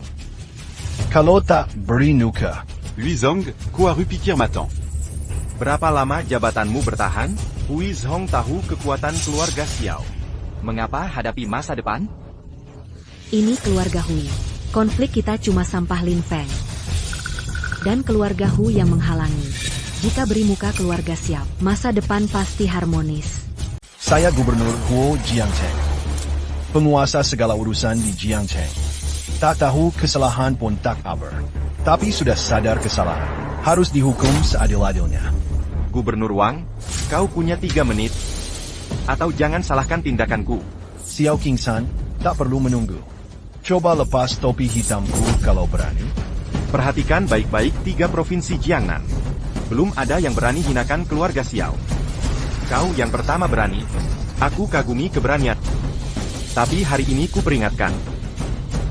Kalau tak beri muka, Huizong, Kuaru pikir matang. Berapa lama jabatanmu bertahan? Hui Zhong tahu kekuatan keluarga Xiao. Mengapa hadapi masa depan? Ini keluarga Hui. Konflik kita cuma sampah Lin Feng. Dan keluarga Hu yang menghalangi. Jika beri muka keluarga Xiao, masa depan pasti harmonis. Saya Gubernur Huo Jiangcheng. Penguasa segala urusan di Jiangcheng. Tak tahu kesalahan pun tak kabar. Tapi sudah sadar kesalahan. Harus dihukum seadil-adilnya. Gubernur Wang, kau punya 3 menit. Atau jangan salahkan tindakanku. Xiao Qingshan, tak perlu menunggu. Coba lepas topi hitamku kalau berani. Perhatikan baik-baik 3 provinsi Jiangnan. Belum ada yang berani hinakan keluarga Xiao. Kau yang pertama berani. Aku kagumi keberanian. Tapi hari ini ku peringatkan.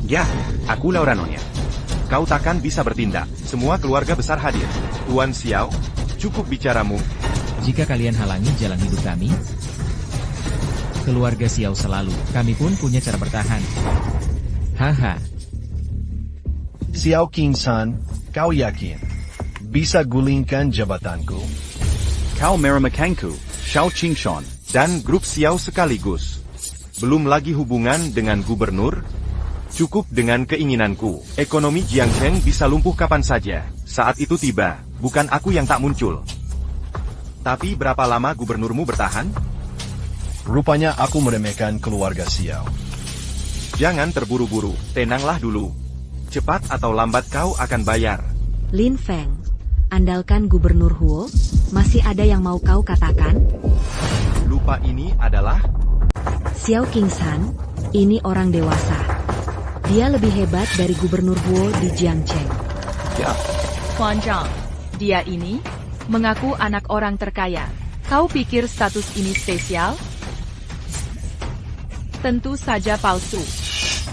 Ya, aku Lauranonya. Kau takkan bisa bertindak. Semua keluarga besar hadir. Tuan Xiao, cukup bicaramu. Jika kalian halangi jalan hidup kami, keluarga Xiao selalu, kami pun punya cara bertahan. Haha. Xiao Qingshan, kau yakin bisa gulingkan jabatanku? Kau meremehkanku, Xiao Qingshan, dan grup Xiao sekaligus. Belum lagi hubungan dengan gubernur. Cukup dengan keinginanku. Ekonomi Jiangcheng bisa lumpuh kapan saja. Saat itu tiba, bukan aku yang tak muncul. Tapi berapa lama gubernurmu bertahan? Rupanya aku meremehkan keluarga Xiao. Jangan terburu-buru, tenanglah dulu. Cepat atau lambat kau akan bayar. Lin Feng, andalkan Gubernur Huo, masih ada yang mau kau katakan? Lupa ini adalah? Xiao Qingshan, ini orang dewasa. Dia lebih hebat dari Gubernur Huo di Jiangcheng. Ya. Huan Zhang, dia ini mengaku anak orang terkaya. Kau pikir status ini spesial? Tentu saja palsu.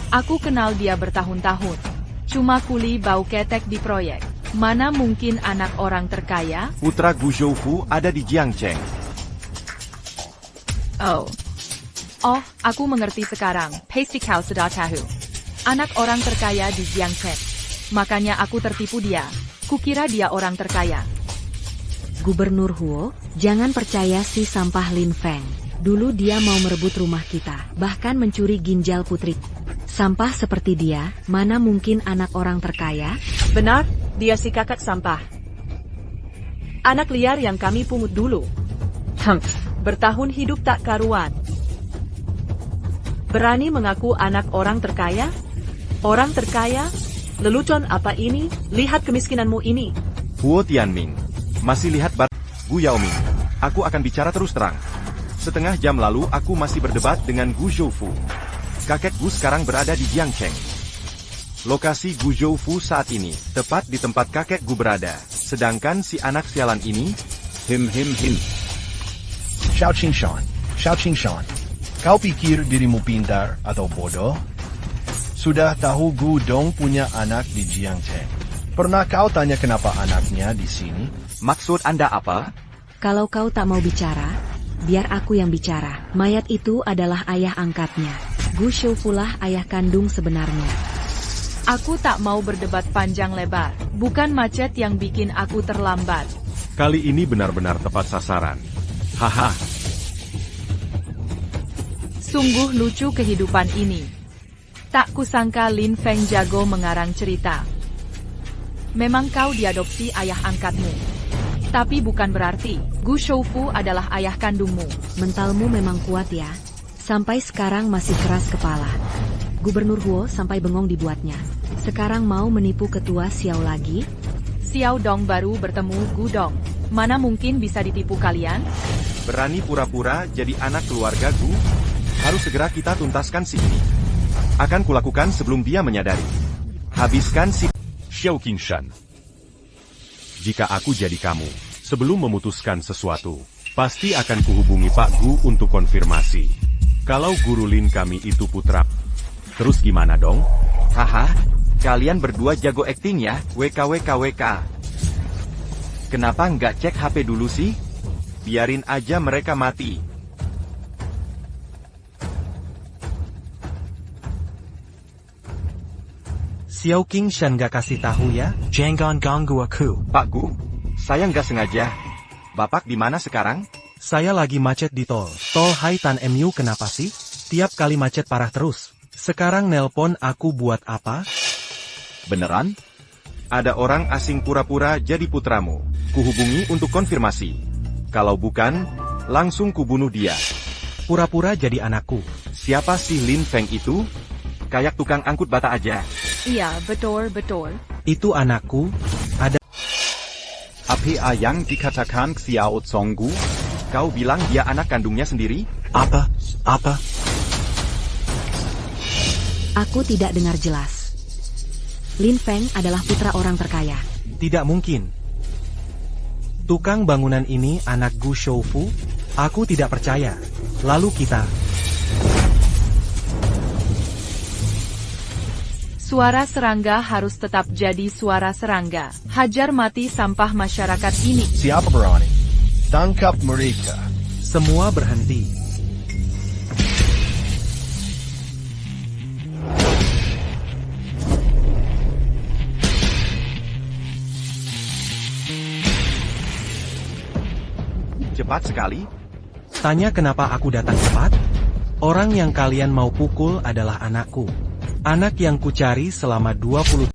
Aku kenal dia bertahun-tahun. Cuma kuli bau ketek di proyek. Mana mungkin anak orang terkaya? Putra Gu Zhoufu ada di Jiangcheng. Oh, aku mengerti sekarang. Pasti kau sudah tahu. Anak orang terkaya di Jiangcheng. Makanya aku tertipu dia. Kukira dia orang terkaya. Gubernur Huo, jangan percaya si sampah Lin Feng. Dulu dia mau merebut rumah kita, bahkan mencuri ginjal putri. Sampah seperti dia, mana mungkin anak orang terkaya? Benar, dia si kakak sampah. Anak liar yang kami pungut dulu. Bertahun hidup tak karuan. Berani mengaku anak orang terkaya? Orang terkaya? Lelucon apa ini? Lihat kemiskinanmu ini. Huo Tianming, masih lihat Gu Yaoming. Aku akan bicara terus terang. Setengah jam lalu aku masih berdebat dengan Gu Zhoufu. Kakek Gu sekarang berada di Jiangcheng. Lokasi Gu Zhoufu saat ini, tepat di tempat kakek Gu berada. Sedangkan si anak sialan ini, Xiao Qingshan, kau pikir dirimu pintar atau bodoh? Sudah tahu Gu Dong punya anak di Jiangcheng. Pernah kau tanya kenapa anaknya di sini? Maksud Anda apa? Kalau kau tak mau bicara, biar aku yang bicara. Mayat itu adalah ayah angkatnya. Gu Zhoufu lah ayah kandung sebenarnya. Aku tak mau berdebat panjang lebar. Bukan macet yang bikin aku terlambat. Kali ini benar-benar tepat sasaran. Haha. Sungguh lucu kehidupan ini. Tak kusangka Lin Feng jago mengarang cerita. Memang kau diadopsi ayah angkatmu. Tapi bukan berarti Gu Zhoufu adalah ayah kandungmu. Mentalmu memang kuat ya. Sampai sekarang masih keras kepala. Gubernur Huo sampai bengong dibuatnya. Sekarang mau menipu ketua Xiao lagi? Xiao Dong baru bertemu Gu Dong. Mana mungkin bisa ditipu kalian? Berani pura-pura jadi anak keluarga Gu? Harus segera kita tuntaskan si ini. Akan kulakukan sebelum dia menyadari. Habiskan si Xiao Qingshan. Jika aku jadi kamu, sebelum memutuskan sesuatu, pasti akan kuhubungi Pak Gu untuk konfirmasi. Kalau guru Lin kami itu putra, terus gimana dong? Haha, kalian berdua jago acting ya, WKWKWK. Kenapa nggak cek HP dulu sih? Biarin aja mereka mati. Xiao Qingshan gak kasih tahu ya? Jangan ganggu aku. Pak Gu, saya nggak sengaja. Bapak di mana sekarang? Saya lagi macet di tol. Tol Haitan MU kenapa sih? Tiap kali macet parah terus. Sekarang nelpon aku buat apa? Beneran? Ada orang asing pura-pura jadi putramu. Kuhubungi untuk konfirmasi. Kalau bukan, langsung kubunuh dia. Pura-pura jadi anakku. Siapa sih Lin Feng itu? Kayak tukang angkut bata aja. Iya, betul. Itu anakku. Ada Apa yang dikatakan Xiao Zonggu? Kau bilang dia anak kandungnya sendiri? Apa? Aku tidak dengar jelas. Lin Feng adalah putra orang terkaya. Tidak mungkin. Tukang bangunan ini anak Gu Zhoufu? Aku tidak percaya. Lalu kita... Suara serangga harus tetap jadi suara serangga. Hajar mati sampah masyarakat ini. Siapa berani? Tangkap mereka. Semua berhenti. Cepat sekali. Tanya kenapa aku datang cepat? Orang yang kalian mau pukul adalah anakku. Anak yang kucari selama 20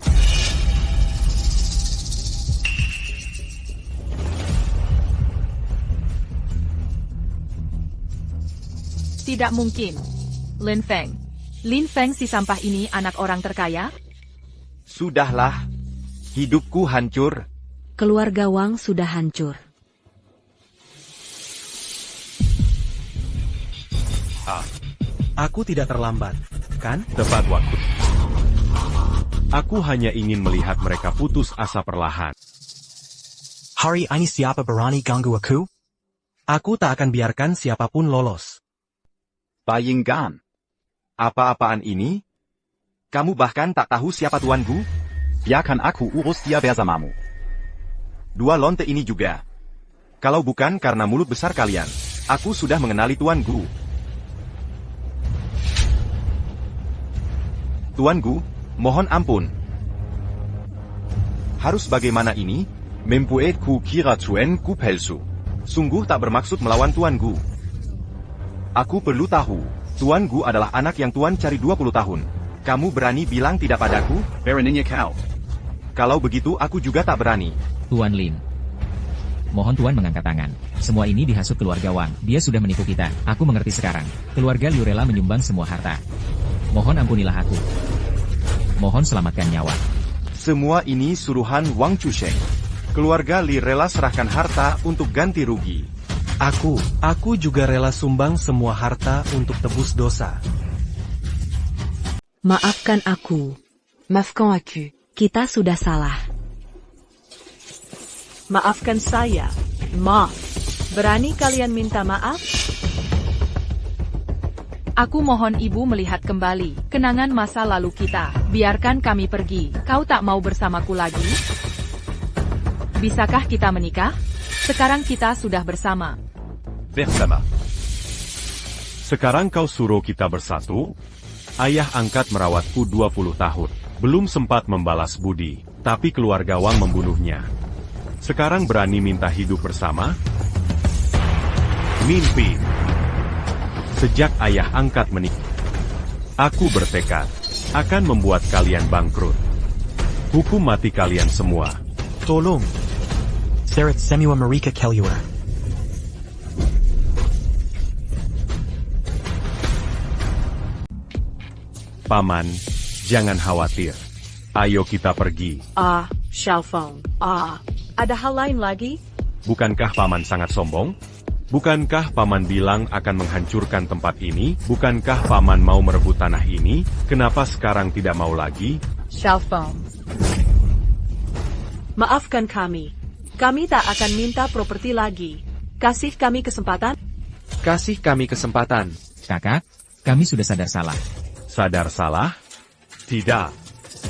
Tidak mungkin. Lin Feng si sampah ini anak orang terkaya? Sudahlah. Hidupku hancur. Keluarga Wang sudah hancur. Aku tidak terlambat, kan? Tepat waktu. Aku hanya ingin melihat mereka putus asa perlahan. Hari ini siapa berani ganggu aku? Aku tak akan biarkan siapapun lolos. Bayangkan. Apa-apaan ini? Kamu bahkan tak tahu siapa Tuan Gu? Biarkan aku urus dia bersamamu. Dua lonte ini juga. Kalau bukan karena mulut besar kalian, aku sudah mengenali Tuan Gu. Tuan Gu, mohon ampun. Harus bagaimana ini? Mempuet ku kira Tuen ku pelsu. Sungguh tak bermaksud melawan Tuan Gu. Aku perlu tahu, Tuan Gu adalah anak yang Tuan cari 20 tahun. Kamu berani bilang tidak padaku? Beraninya kau. Kalau begitu aku juga tak berani. Tuan Lin. Mohon Tuan mengangkat tangan. Semua ini dihasut keluarga Wang. Dia sudah menipu kita. Aku mengerti sekarang. Keluarga Liu rela menyumbang semua harta. Mohon ampunilah aku. Mohon selamatkan nyawa. Semua ini suruhan Wang Chusheng. Keluarga Li rela serahkan harta untuk ganti rugi. Aku juga rela sumbang semua harta untuk tebus dosa. Maafkan aku. Maafkan aku. Kita sudah salah. Maafkan saya. Maaf. Berani kalian minta maaf? Aku mohon ibu melihat kembali kenangan masa lalu kita. Biarkan kami pergi. Kau tak mau bersamaku lagi? Bisakah kita menikah? Sekarang kita sudah bersama. Bersama. Sekarang kau suruh kita bersatu? Ayah angkat merawatku 20 tahun. Belum sempat membalas budi, tapi keluarga Wang membunuhnya. Sekarang berani minta hidup bersama? Mimpi. Sejak ayah angkat menikah, aku bertekad akan membuat kalian bangkrut. Hukum mati kalian semua. Tolong. Seret semua mereka keluar. Paman, jangan khawatir. Ayo kita pergi. Xiaofeng. Ada hal lain lagi? Bukankah Paman sangat sombong? Bukankah Paman bilang akan menghancurkan tempat ini? Bukankah Paman mau merebut tanah ini? Kenapa sekarang tidak mau lagi? Xiaofeng. Maafkan kami. Kami tak akan minta properti lagi. Kasih kami kesempatan. Kasih kami kesempatan. Kakak, kami sudah sadar salah. Sadar salah? Tidak.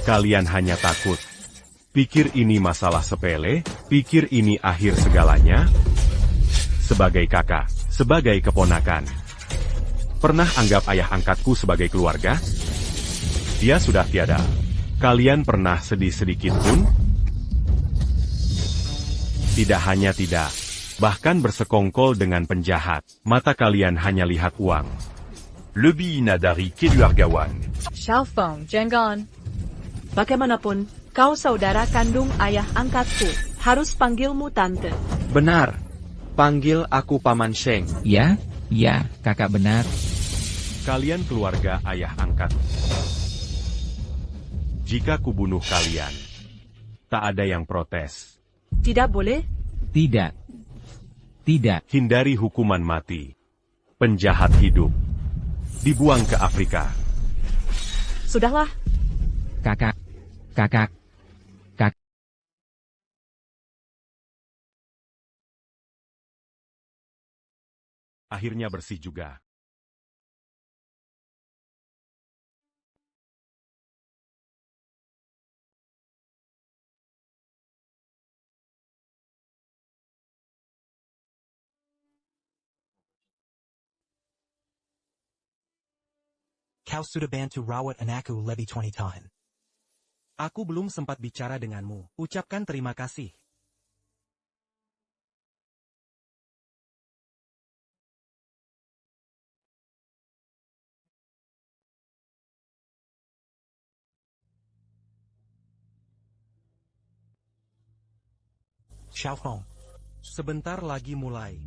Kalian hanya takut. Pikir ini masalah sepele? Pikir ini akhir segalanya? Sebagai kakak, sebagai keponakan. Pernah anggap ayah angkatku sebagai keluarga? Dia sudah tiada. Kalian pernah sedih sedikit pun? Tidak hanya tidak, bahkan bersekongkol dengan penjahat. Mata kalian hanya lihat uang. Lebih dari keluargawan. Xiaofeng, jangan. Bagaimanapun, kau saudara kandung ayah angkatku. Harus panggilmu tante. Benar. Panggil aku Paman Sheng. Ya, kakak benar. Kalian keluarga ayah angkat. Jika kubunuh kalian, tak ada yang protes. Tidak boleh? Tidak. Hindari hukuman mati. Penjahat hidup. Dibuang ke Afrika. Sudahlah. Kakak. Akhirnya bersih juga. Kau sudah bantu rawat anakku lebih 20 tahun. Aku belum sempat bicara denganmu. Ucapkan terima kasih. Xiaofeng. Sebentar lagi mulai.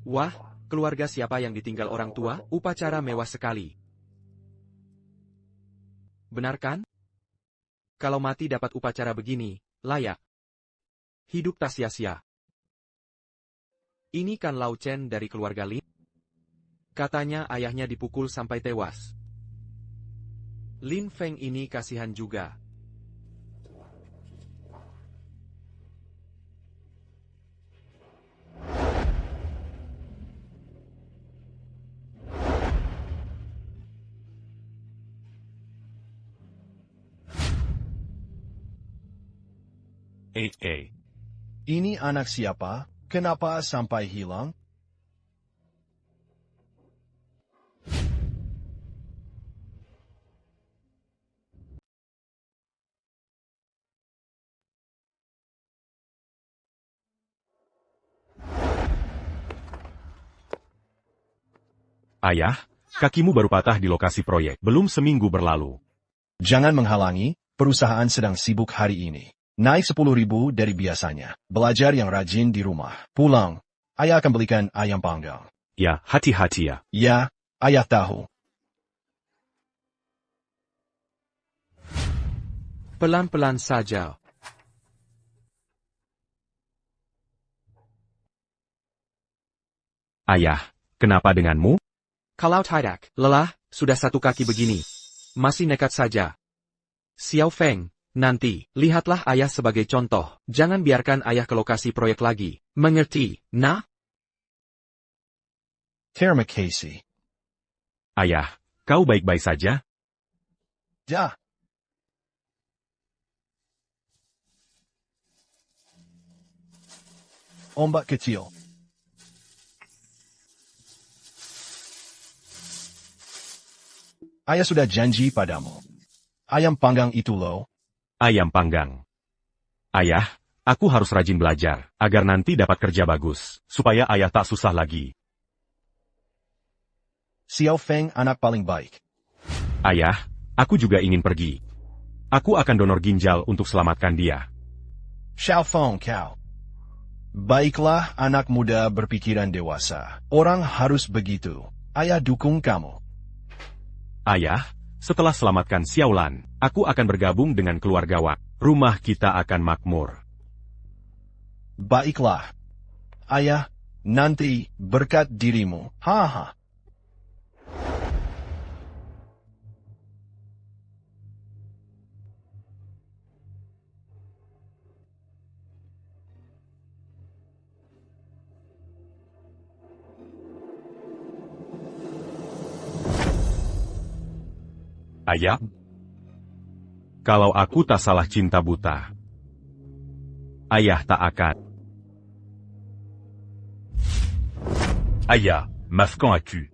Wah, keluarga siapa yang ditinggal orang tua? Upacara mewah sekali. Benar kan? Kalau mati dapat upacara begini, layak. Hidup tak sia-sia. Ini kan Lao Chen dari keluarga Lin. Katanya ayahnya dipukul sampai tewas. Lin Feng ini kasihan juga. Ini anak siapa? Kenapa sampai hilang? Ayah, kakimu baru patah di lokasi proyek. Belum seminggu berlalu. Jangan menghalangi, perusahaan sedang sibuk hari ini. Naik 10.000 dari biasanya. Belajar yang rajin di rumah. Pulang, ayah akan belikan ayam panggang. Ya, hati-hati ya. Ya, ayah tahu. Pelan-pelan saja. Ayah, kenapa denganmu? Kalau tidak, lelah, sudah satu kaki begini. Masih nekat saja. Xiao Feng, nanti, lihatlah ayah sebagai contoh. Jangan biarkan ayah ke lokasi proyek lagi. Mengerti, nah? Terima kasih. Ayah, kau baik-baik saja? Ya. Ombak kecil. Ayah sudah janji padamu. Ayam panggang itu loh. Ayam panggang. Ayah, aku harus rajin belajar, agar nanti dapat kerja bagus, supaya ayah tak susah lagi. Xiao Feng anak paling baik. Ayah, aku juga ingin pergi. Aku akan donor ginjal untuk selamatkan dia. Xiao Feng kau. Baiklah anak muda berpikiran dewasa. Orang harus begitu. Ayah dukung kamu. Ayah, setelah selamatkan Xiaolan, aku akan bergabung dengan keluarga Wang. Rumah kita akan makmur. Baiklah. Ayah, nanti berkat dirimu. Haha. Ayah, kalau aku tak salah cinta buta, ayah tak akan. Aya, mas quand as-tu?